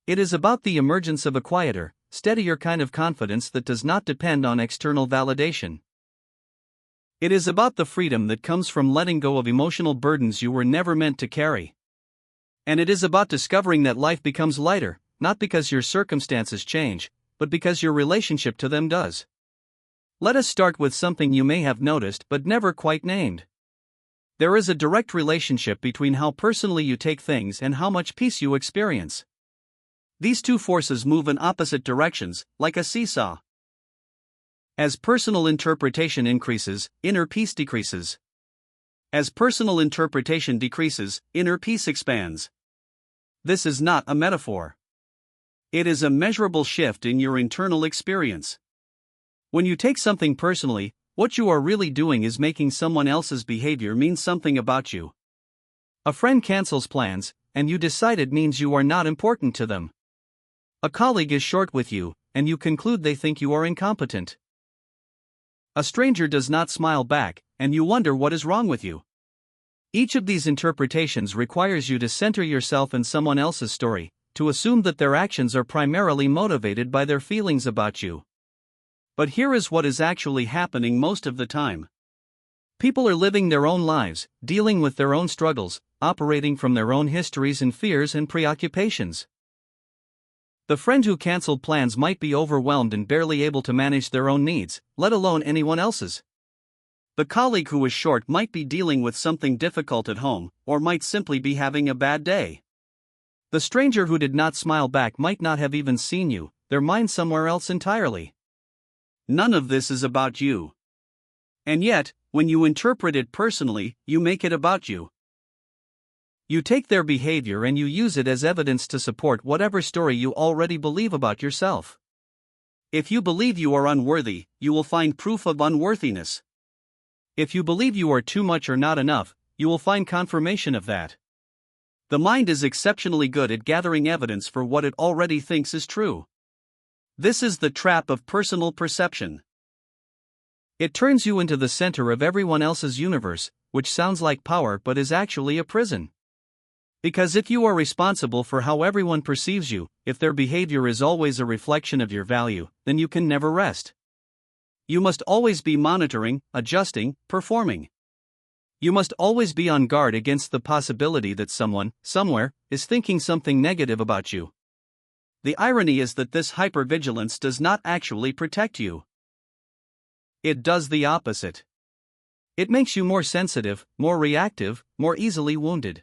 It is about the emergence of a quieter, steadier kind of confidence that does not depend on external validation. It is about the freedom that comes from letting go of emotional burdens you were never meant to carry. And it is about discovering that life becomes lighter, not because your circumstances change, but because your relationship to them does. Let us start with something you may have noticed but never quite named. There is a direct relationship between how personally you take things and how much peace you experience. These two forces move in opposite directions, like a seesaw. As personal interpretation increases, inner peace decreases. As personal interpretation decreases, inner peace expands. This is not a metaphor. It is a measurable shift in your internal experience. When you take something personally, what you are really doing is making someone else's behavior mean something about you. A friend cancels plans, and you decide it means you are not important to them. A colleague is short with you, and you conclude they think you are incompetent. A stranger does not smile back, and you wonder what is wrong with you. Each of these interpretations requires you to center yourself in someone else's story, to assume that their actions are primarily motivated by their feelings about you. But here is what is actually happening most of the time. People are living their own lives, dealing with their own struggles, operating from their own histories and fears and preoccupations. The friend who cancelled plans might be overwhelmed and barely able to manage their own needs, let alone anyone else's. The colleague who was short might be dealing with something difficult at home, or might simply be having a bad day. The stranger who did not smile back might not have even seen you, their mind somewhere else entirely. None of this is about you. And yet, when you interpret it personally, you make it about you. You take their behavior and you use it as evidence to support whatever story you already believe about yourself. If you believe you are unworthy, you will find proof of unworthiness. If you believe you are too much or not enough, you will find confirmation of that. The mind is exceptionally good at gathering evidence for what it already thinks is true. This is the trap of personal perception. It turns you into the center of everyone else's universe, which sounds like power but is actually a prison. Because if you are responsible for how everyone perceives you, if their behavior is always a reflection of your value, then you can never rest. You must always be monitoring, adjusting, performing. You must always be on guard against the possibility that someone, somewhere, is thinking something negative about you. The irony is that this hypervigilance does not actually protect you. It does the opposite. It makes you more sensitive, more reactive, more easily wounded.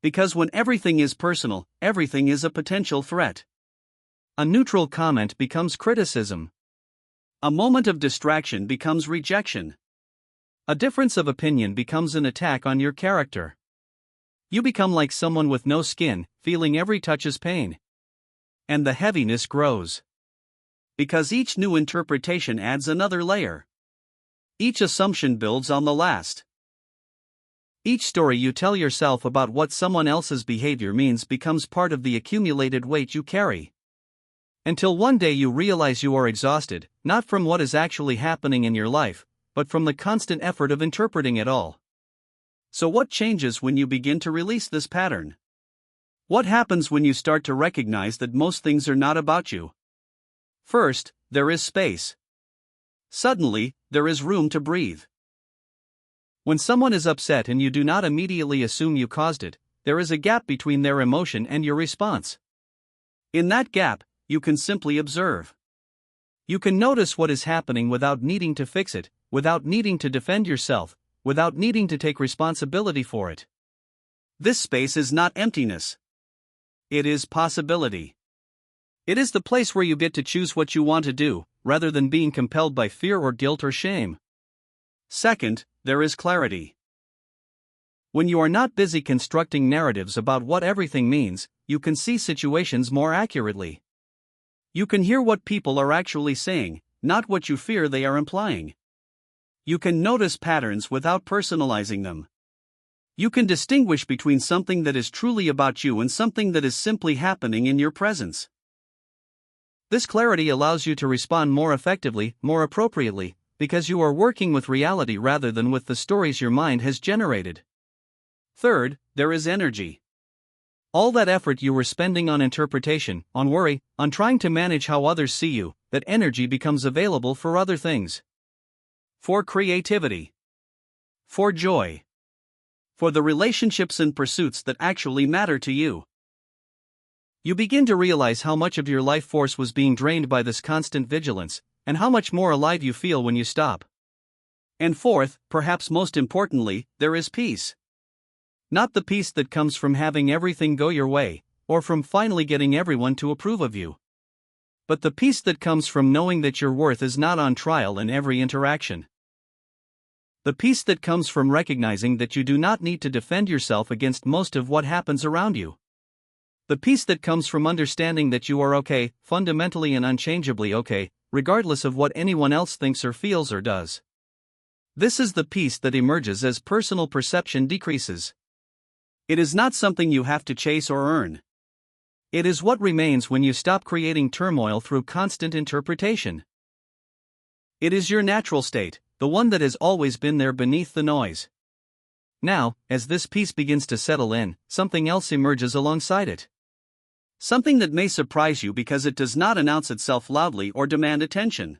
Because when everything is personal, everything is a potential threat. A neutral comment becomes criticism. A moment of distraction becomes rejection. A difference of opinion becomes an attack on your character. You become like someone with no skin, feeling every touch as pain. And the heaviness grows. Because each new interpretation adds another layer. Each assumption builds on the last. Each story you tell yourself about what someone else's behavior means becomes part of the accumulated weight you carry. Until one day you realize you are exhausted, not from what is actually happening in your life, but from the constant effort of interpreting it all. So what changes when you begin to release this pattern? What happens when you start to recognize that most things are not about you? First, there is space. Suddenly, there is room to breathe. When someone is upset and you do not immediately assume you caused it, there is a gap between their emotion and your response. In that gap, you can simply observe. You can notice what is happening without needing to fix it, without needing to defend yourself, without needing to take responsibility for it. This space is not emptiness. It is possibility. It is the place where you get to choose what you want to do, rather than being compelled by fear or guilt or shame. Second, there is clarity. When you are not busy constructing narratives about what everything means, you can see situations more accurately. You can hear what people are actually saying, not what you fear they are implying. You can notice patterns without personalizing them. You can distinguish between something that is truly about you and something that is simply happening in your presence. This clarity allows you to respond more effectively, more appropriately, because you are working with reality rather than with the stories your mind has generated. Third, there is energy. All that effort you were spending on interpretation, on worry, on trying to manage how others see you, that energy becomes available for other things. For creativity. For joy. For the relationships and pursuits that actually matter to you. You begin to realize how much of your life force was being drained by this constant vigilance, and how much more alive you feel when you stop. And fourth, perhaps most importantly, there is peace. Not the peace that comes from having everything go your way, or from finally getting everyone to approve of you. But the peace that comes from knowing that your worth is not on trial in every interaction. The peace that comes from recognizing that you do not need to defend yourself against most of what happens around you. The peace that comes from understanding that you are okay, fundamentally and unchangeably okay, regardless of what anyone else thinks or feels or does. This is the peace that emerges as personal perception decreases. It is not something you have to chase or earn. It is what remains when you stop creating turmoil through constant interpretation. It is your natural state, the one that has always been there beneath the noise. Now, as this peace begins to settle in, something else emerges alongside it. Something that may surprise you because it does not announce itself loudly or demand attention.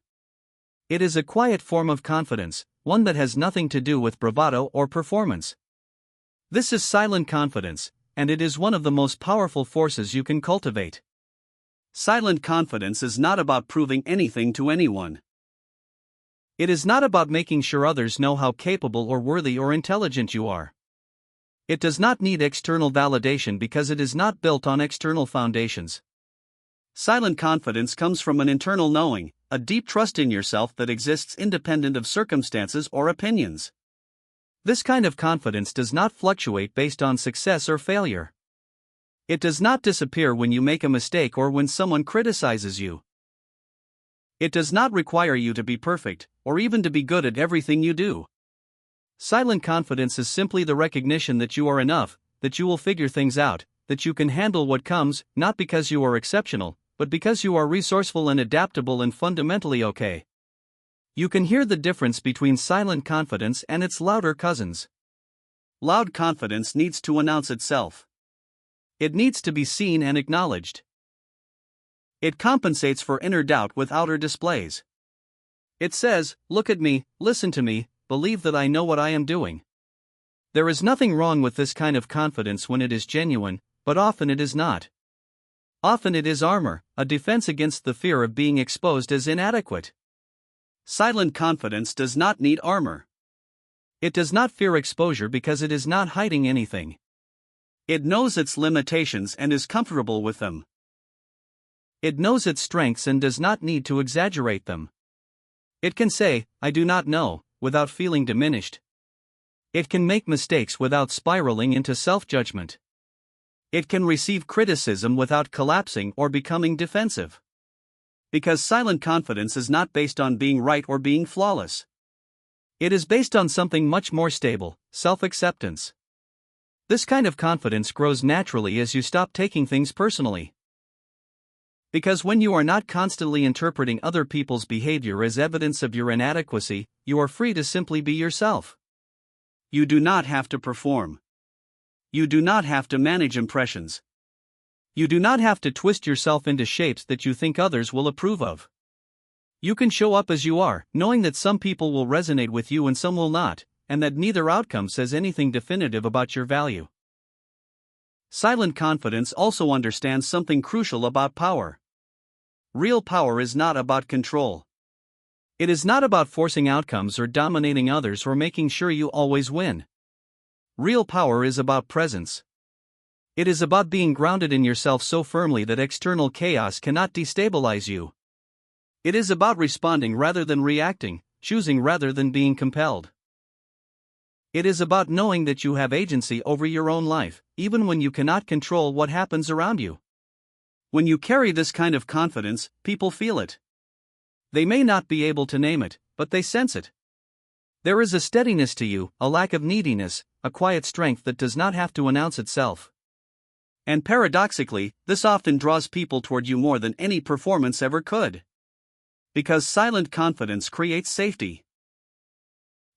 It is a quiet form of confidence, one that has nothing to do with bravado or performance. This is silent confidence, and it is one of the most powerful forces you can cultivate. Silent confidence is not about proving anything to anyone. It is not about making sure others know how capable or worthy or intelligent you are. It does not need external validation because it is not built on external foundations. Silent confidence comes from an internal knowing, a deep trust in yourself that exists independent of circumstances or opinions. This kind of confidence does not fluctuate based on success or failure. It does not disappear when you make a mistake or when someone criticizes you. It does not require you to be perfect, or even to be good at everything you do. Silent confidence is simply the recognition that you are enough, that you will figure things out, that you can handle what comes, not because you are exceptional, but because you are resourceful and adaptable and fundamentally okay. You can hear the difference between silent confidence and its louder cousins. Loud confidence needs to announce itself. It needs to be seen and acknowledged. It compensates for inner doubt with outer displays. It says, "Look at me, listen to me, believe that I know what I am doing." There is nothing wrong with this kind of confidence when it is genuine, but often it is not. Often it is armor, a defense against the fear of being exposed as inadequate. Silent confidence does not need armor. It does not fear exposure because it is not hiding anything. It knows its limitations and is comfortable with them. It knows its strengths and does not need to exaggerate them. It can say, "I do not know," without feeling diminished. It can make mistakes without spiraling into self-judgment. It can receive criticism without collapsing or becoming defensive. Because silent confidence is not based on being right or being flawless. It is based on something much more stable, self-acceptance. This kind of confidence grows naturally as you stop taking things personally. Because when you are not constantly interpreting other people's behavior as evidence of your inadequacy, you are free to simply be yourself. You do not have to perform. You do not have to manage impressions. You do not have to twist yourself into shapes that you think others will approve of. You can show up as you are, knowing that some people will resonate with you and some will not, and that neither outcome says anything definitive about your value. Silent confidence also understands something crucial about power. Real power is not about control. It is not about forcing outcomes or dominating others or making sure you always win. Real power is about presence. It is about being grounded in yourself so firmly that external chaos cannot destabilize you. It is about responding rather than reacting, choosing rather than being compelled. It is about knowing that you have agency over your own life, even when you cannot control what happens around you. When you carry this kind of confidence, people feel it. They may not be able to name it, but they sense it. There is a steadiness to you, a lack of neediness, a quiet strength that does not have to announce itself. And paradoxically, this often draws people toward you more than any performance ever could. Because silent confidence creates safety.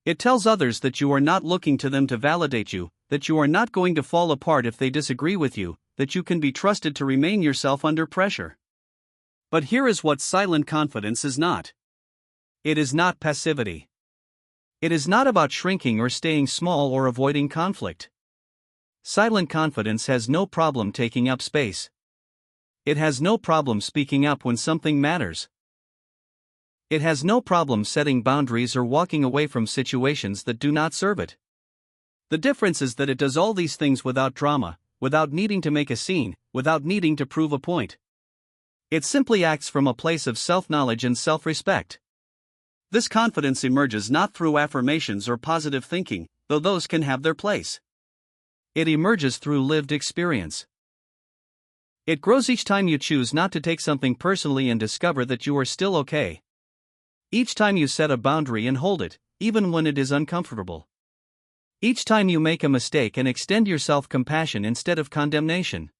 It tells others that you are not looking to them to validate you, that you are not going to fall apart if they disagree with you, that you can be trusted to remain yourself under pressure. But here is what silent confidence is not. It is not passivity. It is not about shrinking or staying small or avoiding conflict. Silent confidence has no problem taking up space. It has no problem speaking up when something matters. It has no problem setting boundaries or walking away from situations that do not serve it. The difference is that it does all these things without drama, without needing to make a scene, without needing to prove a point. It simply acts from a place of self-knowledge and self-respect. This confidence emerges not through affirmations or positive thinking, though those can have their place. It emerges through lived experience. It grows each time you choose not to take something personally and discover that you are still okay. Each time you set a boundary and hold it, even when it is uncomfortable. Each time you make a mistake and extend yourself compassion instead of condemnation.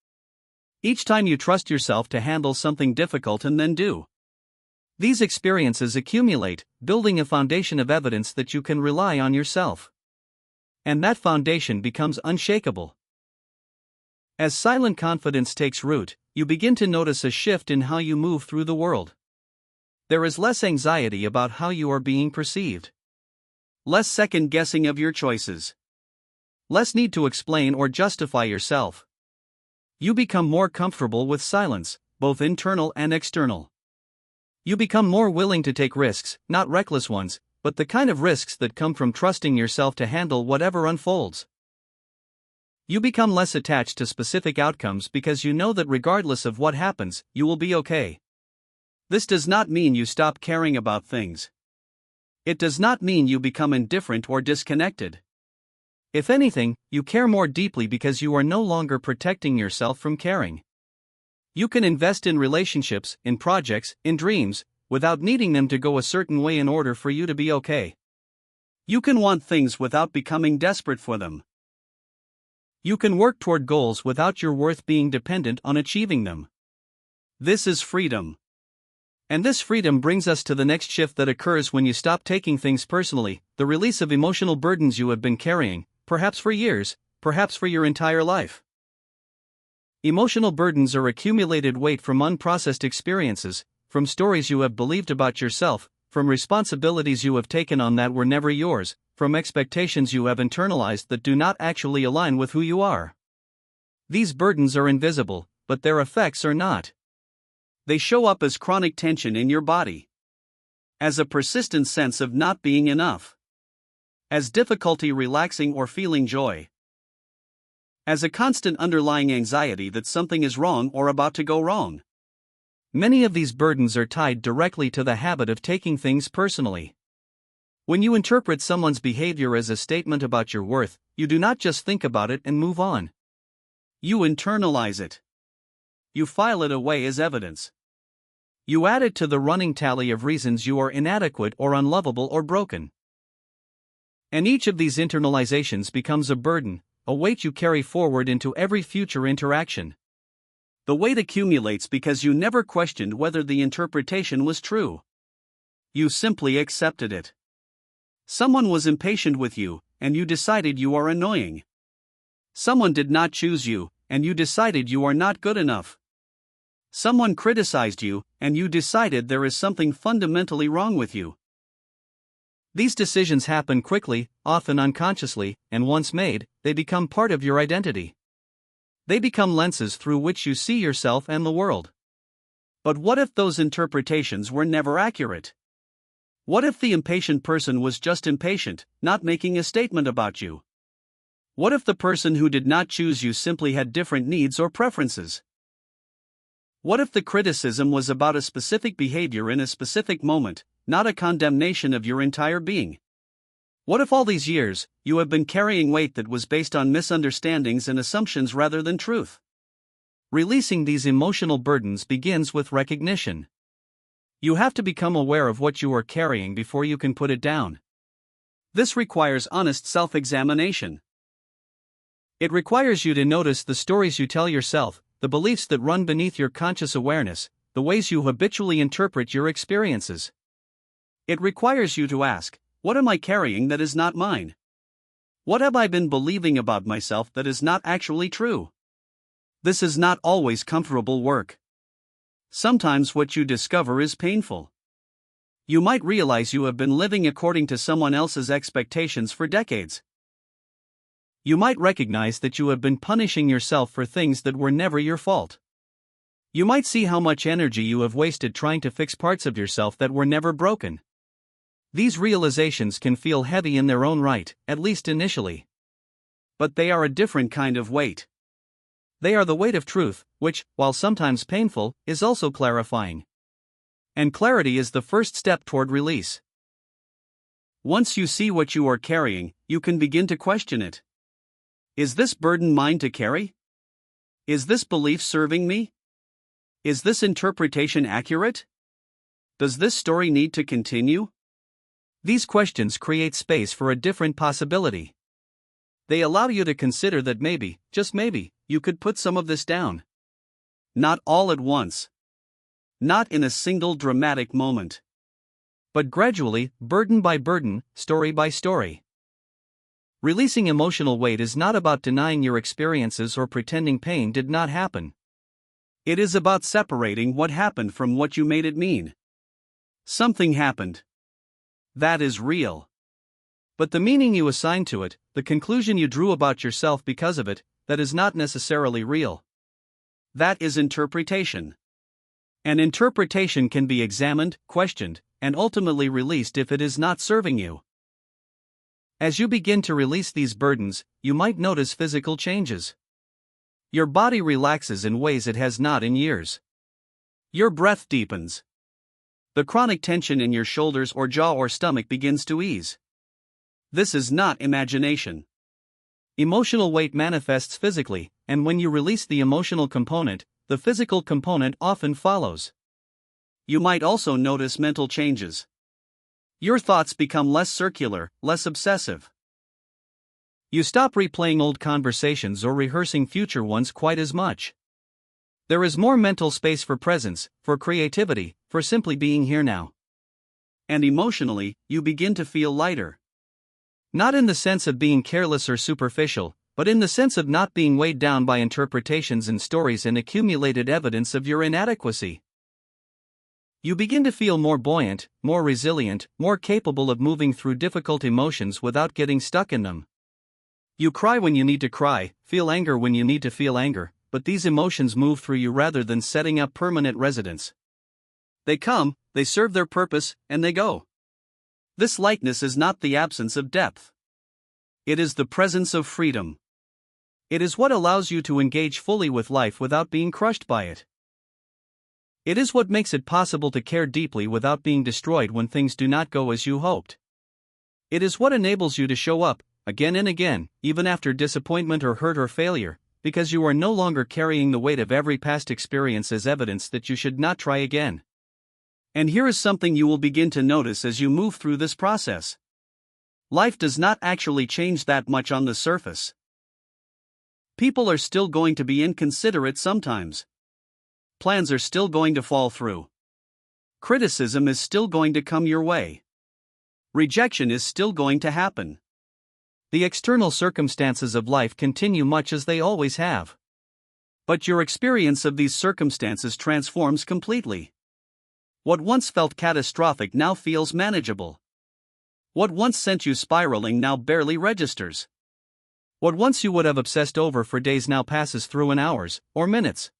Each time you trust yourself to handle something difficult and then do. These experiences accumulate, building a foundation of evidence that you can rely on yourself. And that foundation becomes unshakable. As silent confidence takes root, you begin to notice a shift in how you move through the world. There is less anxiety about how you are being perceived. Less second-guessing of your choices. Less need to explain or justify yourself. You become more comfortable with silence, both internal and external. You become more willing to take risks, not reckless ones, but the kind of risks that come from trusting yourself to handle whatever unfolds. You become less attached to specific outcomes because you know that regardless of what happens, you will be okay. This does not mean you stop caring about things. It does not mean you become indifferent or disconnected. If anything, you care more deeply because you are no longer protecting yourself from caring. You can invest in relationships, in projects, in dreams, without needing them to go a certain way in order for you to be okay. You can want things without becoming desperate for them. You can work toward goals without your worth being dependent on achieving them. This is freedom. And this freedom brings us to the next shift that occurs when you stop taking things personally, the release of emotional burdens you have been carrying, perhaps for years, perhaps for your entire life. Emotional burdens are accumulated weight from unprocessed experiences, from stories you have believed about yourself, from responsibilities you have taken on that were never yours, from expectations you have internalized that do not actually align with who you are. These burdens are invisible, but their effects are not. They show up as chronic tension in your body, as a persistent sense of not being enough, as difficulty relaxing or feeling joy, as a constant underlying anxiety that something is wrong or about to go wrong. Many of these burdens are tied directly to the habit of taking things personally. When you interpret someone's behavior as a statement about your worth, you do not just think about it and move on. You internalize it. You file it away as evidence. You add it to the running tally of reasons you are inadequate or unlovable or broken. And each of these internalizations becomes a burden, a weight you carry forward into every future interaction. The weight accumulates because you never questioned whether the interpretation was true. You simply accepted it. Someone was impatient with you, and you decided you are annoying. Someone did not choose you, and you decided you are not good enough. Someone criticized you, and you decided there is something fundamentally wrong with you. These decisions happen quickly, often unconsciously, and once made, they become part of your identity. They become lenses through which you see yourself and the world. But what if those interpretations were never accurate? What if the impatient person was just impatient, not making a statement about you? What if the person who did not choose you simply had different needs or preferences? What if the criticism was about a specific behavior in a specific moment, not a condemnation of your entire being? What if all these years, you have been carrying weight that was based on misunderstandings and assumptions rather than truth? Releasing these emotional burdens begins with recognition. You have to become aware of what you are carrying before you can put it down. This requires honest self-examination. It requires you to notice the stories you tell yourself, the beliefs that run beneath your conscious awareness, the ways you habitually interpret your experiences. It requires you to ask, what am I carrying that is not mine? What have I been believing about myself that is not actually true? This is not always comfortable work. Sometimes what you discover is painful. You might realize you have been living according to someone else's expectations for decades. You might recognize that you have been punishing yourself for things that were never your fault. You might see how much energy you have wasted trying to fix parts of yourself that were never broken. These realizations can feel heavy in their own right, at least initially. But they are a different kind of weight. They are the weight of truth, which, while sometimes painful, is also clarifying. And clarity is the first step toward release. Once you see what you are carrying, you can begin to question it. Is this burden mine to carry? Is this belief serving me? Is this interpretation accurate? Does this story need to continue? These questions create space for a different possibility. They allow you to consider that maybe, just maybe, you could put some of this down. Not all at once. Not in a single dramatic moment. But gradually, burden by burden, story by story. Releasing emotional weight is not about denying your experiences or pretending pain did not happen. It is about separating what happened from what you made it mean. Something happened. That is real. But the meaning you assign to it, the conclusion you drew about yourself because of it, that is not necessarily real. That is interpretation. An interpretation can be examined, questioned, and ultimately released if it is not serving you. As you begin to release these burdens, you might notice physical changes. Your body relaxes in ways it has not in years. Your breath deepens. The chronic tension in your shoulders or jaw or stomach begins to ease. This is not imagination. Emotional weight manifests physically, and when you release the emotional component, the physical component often follows. You might also notice mental changes. Your thoughts become less circular, less obsessive. You stop replaying old conversations or rehearsing future ones quite as much. There is more mental space for presence, for creativity, for simply being here now. And emotionally, you begin to feel lighter. Not in the sense of being careless or superficial, but in the sense of not being weighed down by interpretations and stories and accumulated evidence of your inadequacy. You begin to feel more buoyant, more resilient, more capable of moving through difficult emotions without getting stuck in them. You cry when you need to cry, feel anger when you need to feel anger, but these emotions move through you rather than setting up permanent residence. They come, they serve their purpose, and they go. This lightness is not the absence of depth. It is the presence of freedom. It is what allows you to engage fully with life without being crushed by it. It is what makes it possible to care deeply without being destroyed when things do not go as you hoped. It is what enables you to show up, again and again, even after disappointment or hurt or failure, because you are no longer carrying the weight of every past experience as evidence that you should not try again. And here is something you will begin to notice as you move through this process. Life does not actually change that much on the surface. People are still going to be inconsiderate sometimes. Plans are still going to fall through. Criticism is still going to come your way. Rejection is still going to happen. The external circumstances of life continue much as they always have. But your experience of these circumstances transforms completely. What once felt catastrophic now feels manageable. What once sent you spiraling now barely registers. What once you would have obsessed over for days now passes through in hours, or minutes.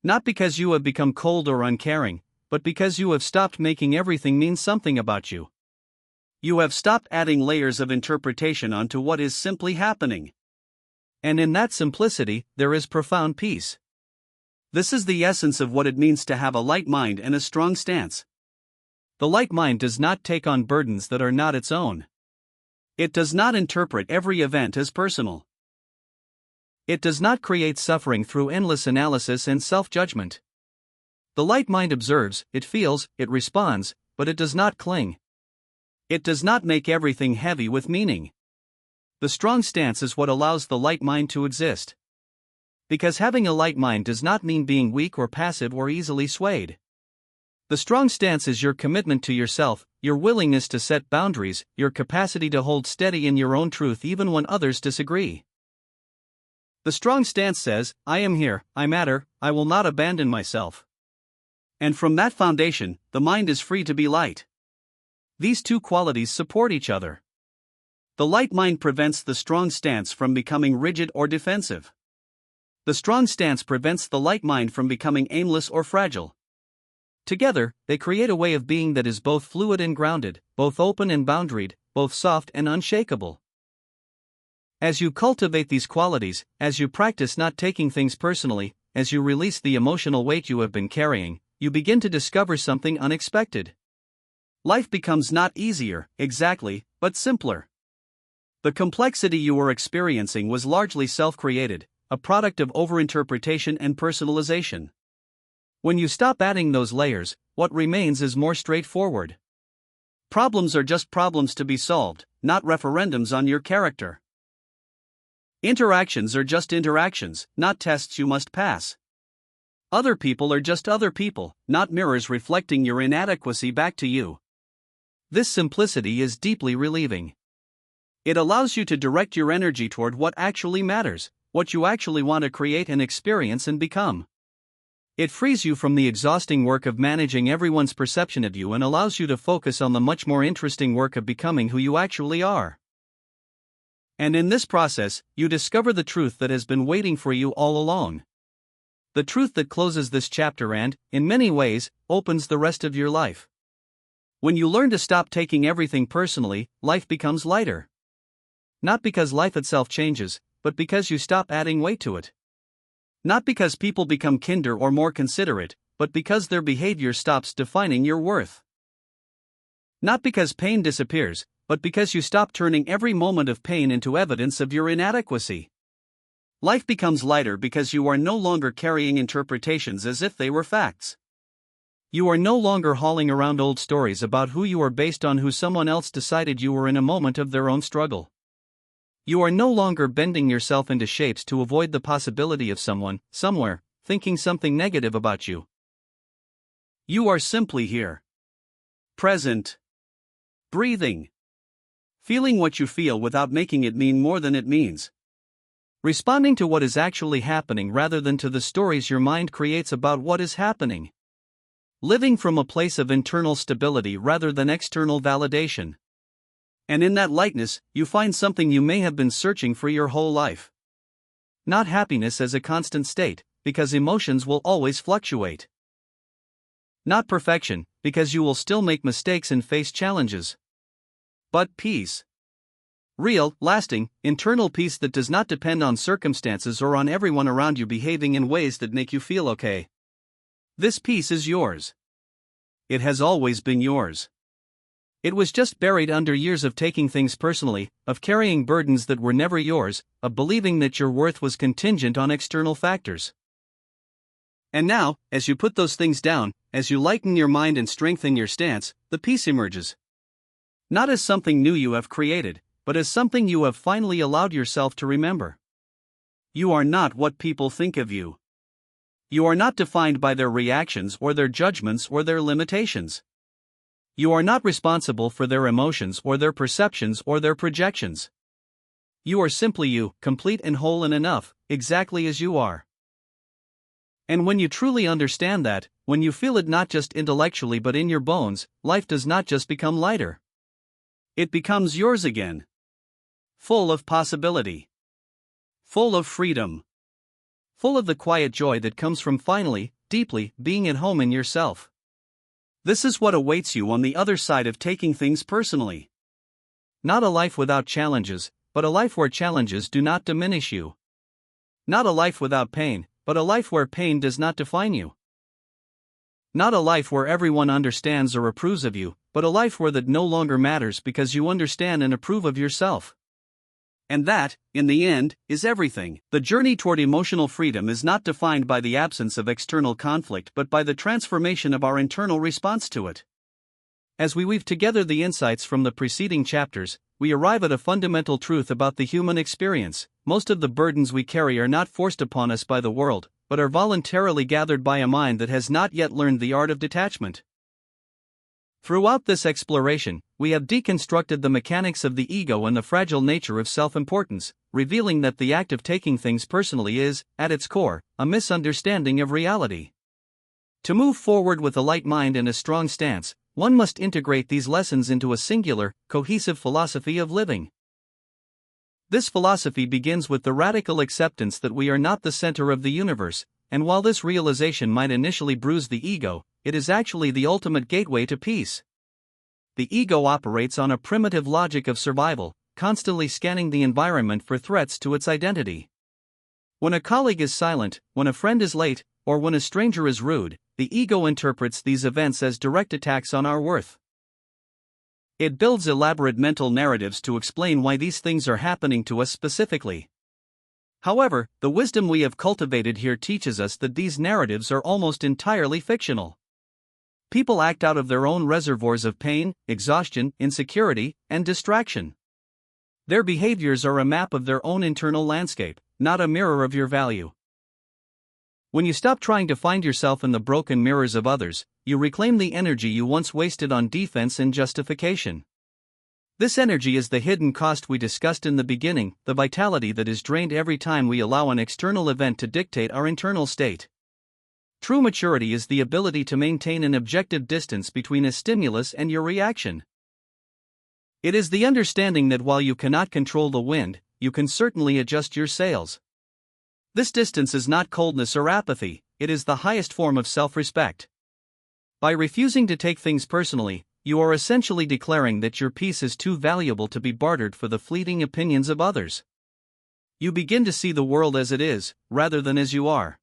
Not because you have become cold or uncaring, but because you have stopped making everything mean something about you. You have stopped adding layers of interpretation onto what is simply happening. And in that simplicity, there is profound peace. This is the essence of what it means to have a light mind and a strong stance. The light mind does not take on burdens that are not its own. It does not interpret every event as personal. It does not create suffering through endless analysis and self-judgment. The light mind observes, it feels, it responds, but it does not cling. It does not make everything heavy with meaning. The strong stance is what allows the light mind to exist. Because having a light mind does not mean being weak or passive or easily swayed. The strong stance is your commitment to yourself, your willingness to set boundaries, your capacity to hold steady in your own truth even when others disagree. The strong stance says, I am here, I matter, I will not abandon myself. And from that foundation, the mind is free to be light. These two qualities support each other. The light mind prevents the strong stance from becoming rigid or defensive. The strong stance prevents the light mind from becoming aimless or fragile. Together, they create a way of being that is both fluid and grounded, both open and boundaried, both soft and unshakable. As you cultivate these qualities, as you practice not taking things personally, as you release the emotional weight you have been carrying, you begin to discover something unexpected. Life becomes not easier, exactly, but simpler. The complexity you were experiencing was largely self-created, a product of overinterpretation and personalization. When you stop adding those layers, what remains is more straightforward. Problems are just problems to be solved, not referendums on your character. Interactions are just interactions, not tests you must pass. Other people are just other people, not mirrors reflecting your inadequacy back to you. This simplicity is deeply relieving. It allows you to direct your energy toward what actually matters, what you actually want to create and experience and become. It frees you from the exhausting work of managing everyone's perception of you and allows you to focus on the much more interesting work of becoming who you actually are. And in this process, you discover the truth that has been waiting for you all along. The truth that closes this chapter and, in many ways, opens the rest of your life. When you learn to stop taking everything personally, life becomes lighter. Not because life itself changes, but because you stop adding weight to it. Not because people become kinder or more considerate, but because their behavior stops defining your worth. Not because pain disappears, but because you stop turning every moment of pain into evidence of your inadequacy. Life becomes lighter because you are no longer carrying interpretations as if they were facts. You are no longer hauling around old stories about who you are based on who someone else decided you were in a moment of their own struggle. You are no longer bending yourself into shapes to avoid the possibility of someone, somewhere, thinking something negative about you. You are simply here. Present. Breathing. Feeling what you feel without making it mean more than it means. Responding to what is actually happening rather than to the stories your mind creates about what is happening. Living from a place of internal stability rather than external validation. And in that lightness, you find something you may have been searching for your whole life. Not happiness as a constant state, because emotions will always fluctuate. Not perfection, because you will still make mistakes and face challenges. But peace. Real, lasting, internal peace that does not depend on circumstances or on everyone around you behaving in ways that make you feel okay. This peace is yours. It has always been yours. It was just buried under years of taking things personally, of carrying burdens that were never yours, of believing that your worth was contingent on external factors. And now, as you put those things down, as you lighten your mind and strengthen your stance, the peace emerges. Not as something new you have created, but as something you have finally allowed yourself to remember. You are not what people think of you. You are not defined by their reactions or their judgments or their limitations. You are not responsible for their emotions or their perceptions or their projections. You are simply you, complete and whole and enough, exactly as you are. And when you truly understand that, when you feel it not just intellectually but in your bones, life does not just become lighter. It becomes yours again. Full of possibility. Full of freedom. Full of the quiet joy that comes from finally, deeply, being at home in yourself. This is what awaits you on the other side of taking things personally. Not a life without challenges, but a life where challenges do not diminish you. Not a life without pain, but a life where pain does not define you. Not a life where everyone understands or approves of you, but a life where that no longer matters because you understand and approve of yourself. And that, in the end, is everything. The journey toward emotional freedom is not defined by the absence of external conflict but by the transformation of our internal response to it. As we weave together the insights from the preceding chapters, we arrive at a fundamental truth about the human experience. Most of the burdens we carry are not forced upon us by the world, but are voluntarily gathered by a mind that has not yet learned the art of detachment. Throughout this exploration, we have deconstructed the mechanics of the ego and the fragile nature of self-importance, revealing that the act of taking things personally is, at its core, a misunderstanding of reality. To move forward with a light mind and a strong stance, one must integrate these lessons into a singular, cohesive philosophy of living. This philosophy begins with the radical acceptance that we are not the center of the universe, and while this realization might initially bruise the ego, it is actually the ultimate gateway to peace. The ego operates on a primitive logic of survival, constantly scanning the environment for threats to its identity. When a colleague is silent, when a friend is late, or when a stranger is rude, the ego interprets these events as direct attacks on our worth. It builds elaborate mental narratives to explain why these things are happening to us specifically. However, the wisdom we have cultivated here teaches us that these narratives are almost entirely fictional. People act out of their own reservoirs of pain, exhaustion, insecurity, and distraction. Their behaviors are a map of their own internal landscape, not a mirror of your value. When you stop trying to find yourself in the broken mirrors of others, you reclaim the energy you once wasted on defense and justification. This energy is the hidden cost we discussed in the beginning, the vitality that is drained every time we allow an external event to dictate our internal state. True maturity is the ability to maintain an objective distance between a stimulus and your reaction. It is the understanding that while you cannot control the wind, you can certainly adjust your sails. This distance is not coldness or apathy, it is the highest form of self-respect. By refusing to take things personally, you are essentially declaring that your peace is too valuable to be bartered for the fleeting opinions of others. You begin to see the world as it is, rather than as you are.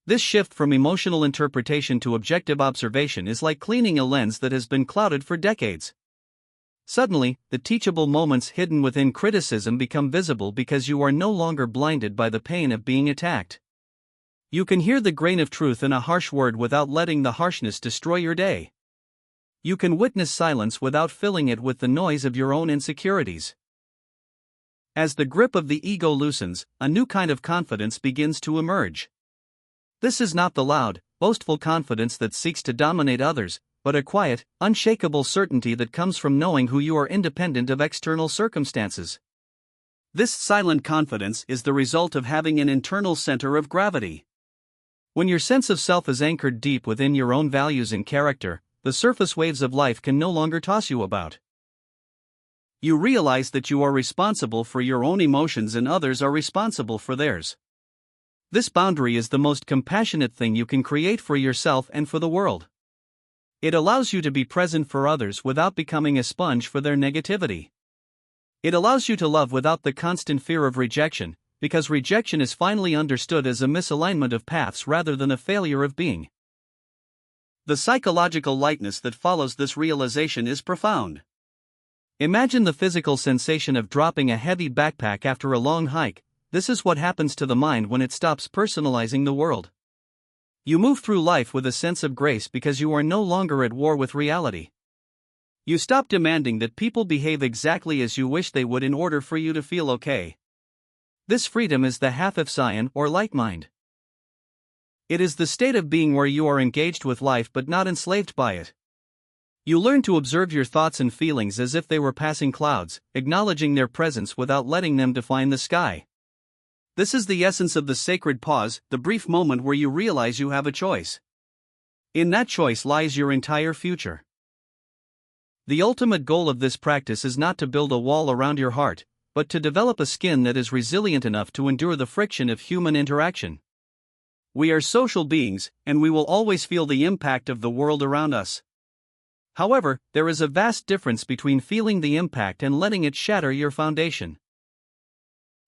This shift from emotional interpretation to objective observation is like cleaning a lens that has been clouded for decades. Suddenly, the teachable moments hidden within criticism become visible because you are no longer blinded by the pain of being attacked. You can hear the grain of truth in a harsh word without letting the harshness destroy your day. You can witness silence without filling it with the noise of your own insecurities. As the grip of the ego loosens, a new kind of confidence begins to emerge. This is not the loud, boastful confidence that seeks to dominate others, but a quiet, unshakable certainty that comes from knowing who you are independent of external circumstances. This silent confidence is the result of having an internal center of gravity. When your sense of self is anchored deep within your own values and character, the surface waves of life can no longer toss you about. You realize that you are responsible for your own emotions and others are responsible for theirs. This boundary is the most compassionate thing you can create for yourself and for the world. It allows you to be present for others without becoming a sponge for their negativity. It allows you to love without the constant fear of rejection, because rejection is finally understood as a misalignment of paths rather than a failure of being. The psychological lightness that follows this realization is profound. Imagine the physical sensation of dropping a heavy backpack after a long hike. This is what happens to the mind when it stops personalizing the world. You move through life with a sense of grace because you are no longer at war with reality. You stop demanding that people behave exactly as you wish they would in order for you to feel okay. This freedom is the Hafifsayan or light mind. It is the state of being where you are engaged with life but not enslaved by it. You learn to observe your thoughts and feelings as if they were passing clouds, acknowledging their presence without letting them define the sky. This is the essence of the sacred pause, the brief moment where you realize you have a choice. In that choice lies your entire future. The ultimate goal of this practice is not to build a wall around your heart, but to develop a skin that is resilient enough to endure the friction of human interaction. We are social beings, and we will always feel the impact of the world around us. However, there is a vast difference between feeling the impact and letting it shatter your foundation.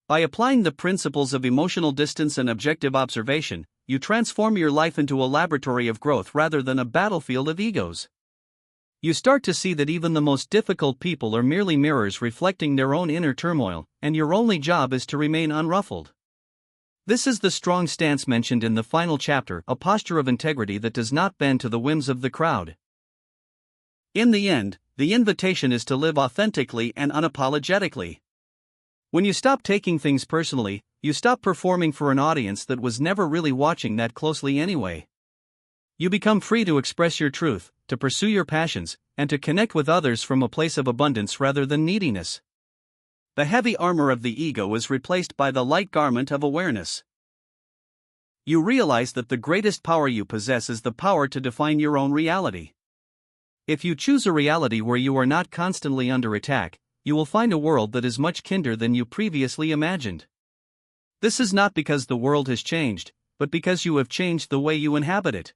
By applying the principles of emotional distance and objective observation, you transform your life into a laboratory of growth rather than a battlefield of egos. You start to see that even the most difficult people are merely mirrors reflecting their own inner turmoil, and your only job is to remain unruffled. This is the strong stance mentioned in the final chapter, a posture of integrity that does not bend to the whims of the crowd. In the end, the invitation is to live authentically and unapologetically. When you stop taking things personally, you stop performing for an audience that was never really watching that closely anyway. You become free to express your truth, to pursue your passions, and to connect with others from a place of abundance rather than neediness. The heavy armor of the ego is replaced by the light garment of awareness. You realize that the greatest power you possess is the power to define your own reality. If you choose a reality where you are not constantly under attack, you will find a world that is much kinder than you previously imagined. This is not because the world has changed, but because you have changed the way you inhabit it.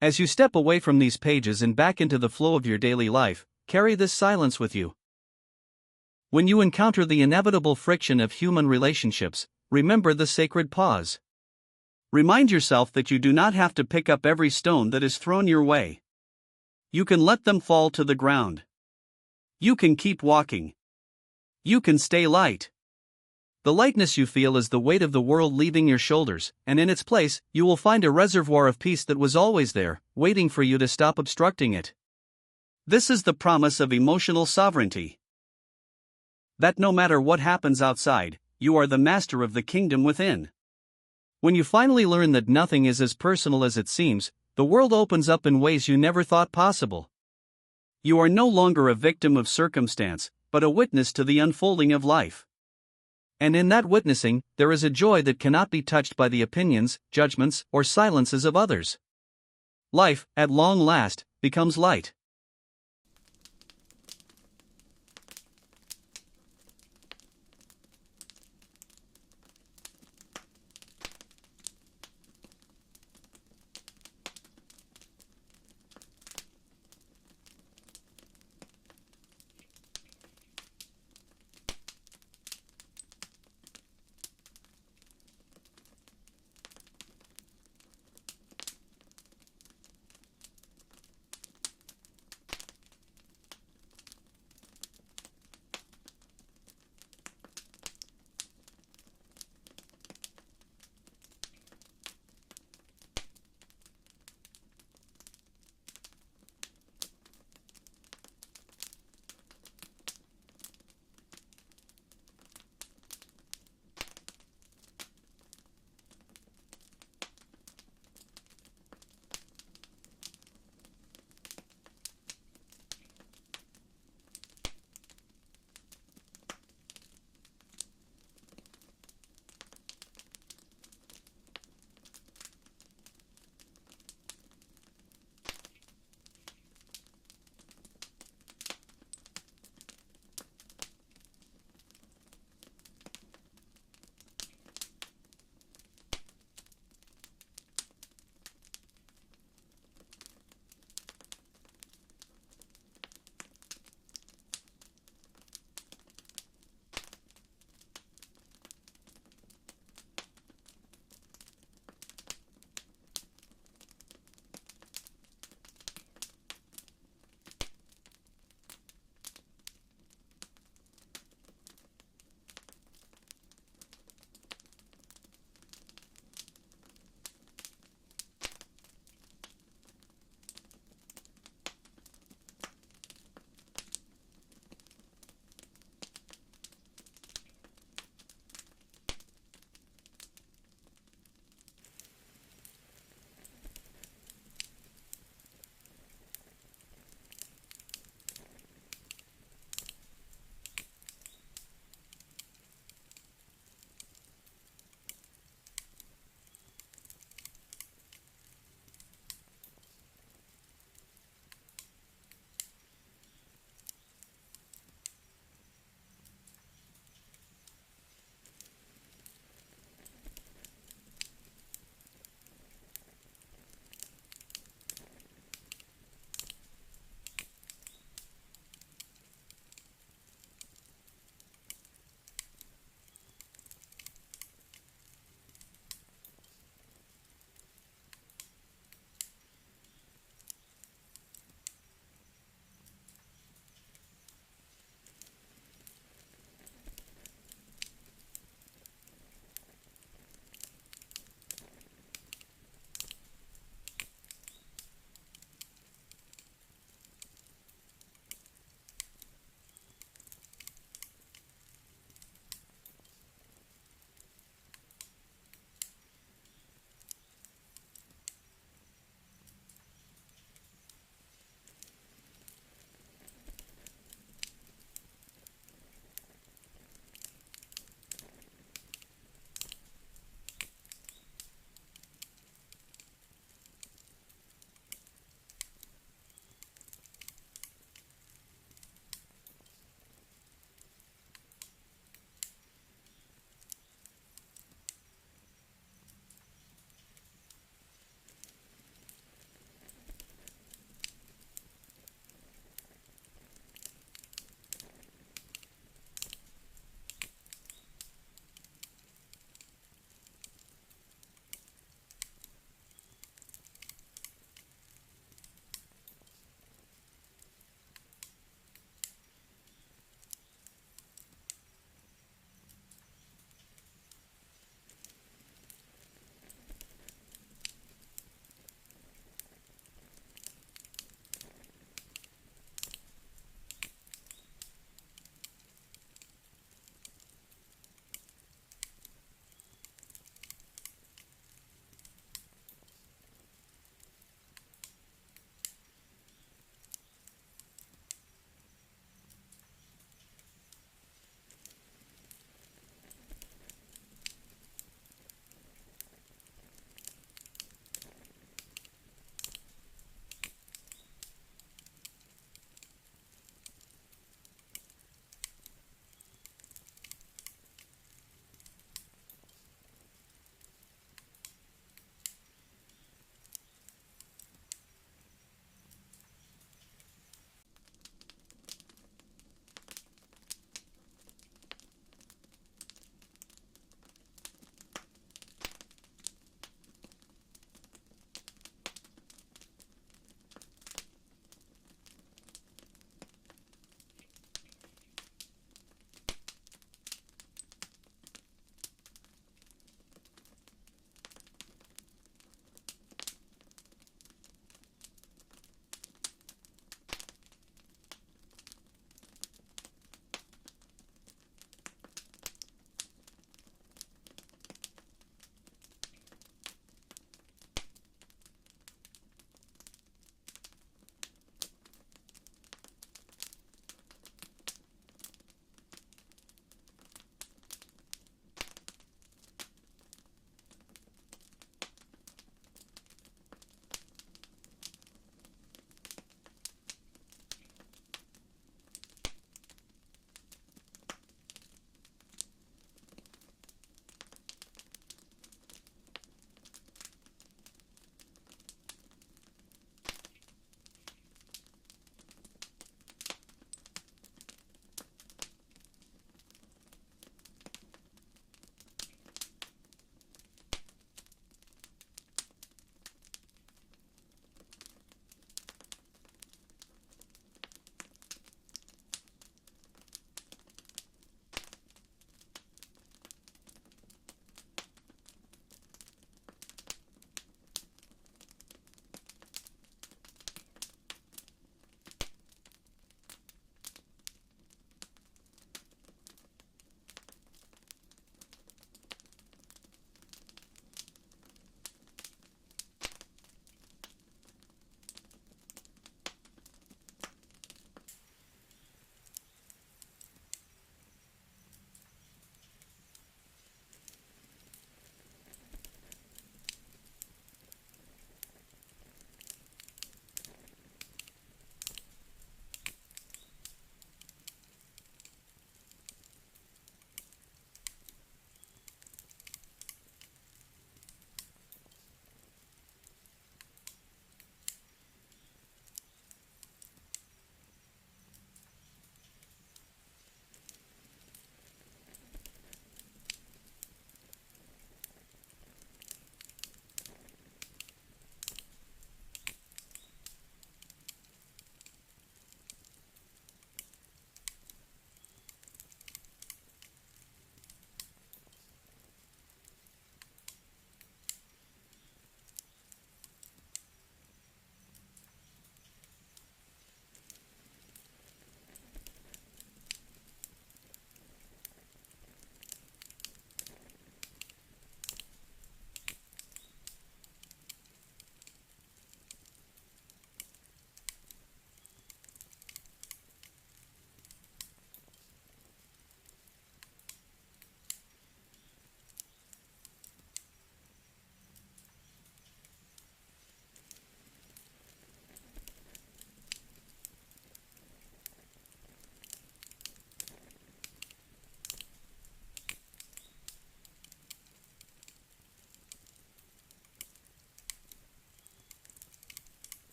As you step away from these pages and back into the flow of your daily life, carry this silence with you. When you encounter the inevitable friction of human relationships, remember the sacred pause. Remind yourself that you do not have to pick up every stone that is thrown your way. You can let them fall to the ground. You can keep walking. You can stay light. The lightness you feel is the weight of the world leaving your shoulders, and in its place, you will find a reservoir of peace that was always there, waiting for you to stop obstructing it. This is the promise of emotional sovereignty. That no matter what happens outside, you are the master of the kingdom within. When you finally learn that nothing is as personal as it seems, the world opens up in ways you never thought possible. You are no longer a victim of circumstance, but a witness to the unfolding of life. And in that witnessing, there is a joy that cannot be touched by the opinions, judgments, or silences of others. Life, at long last, becomes light.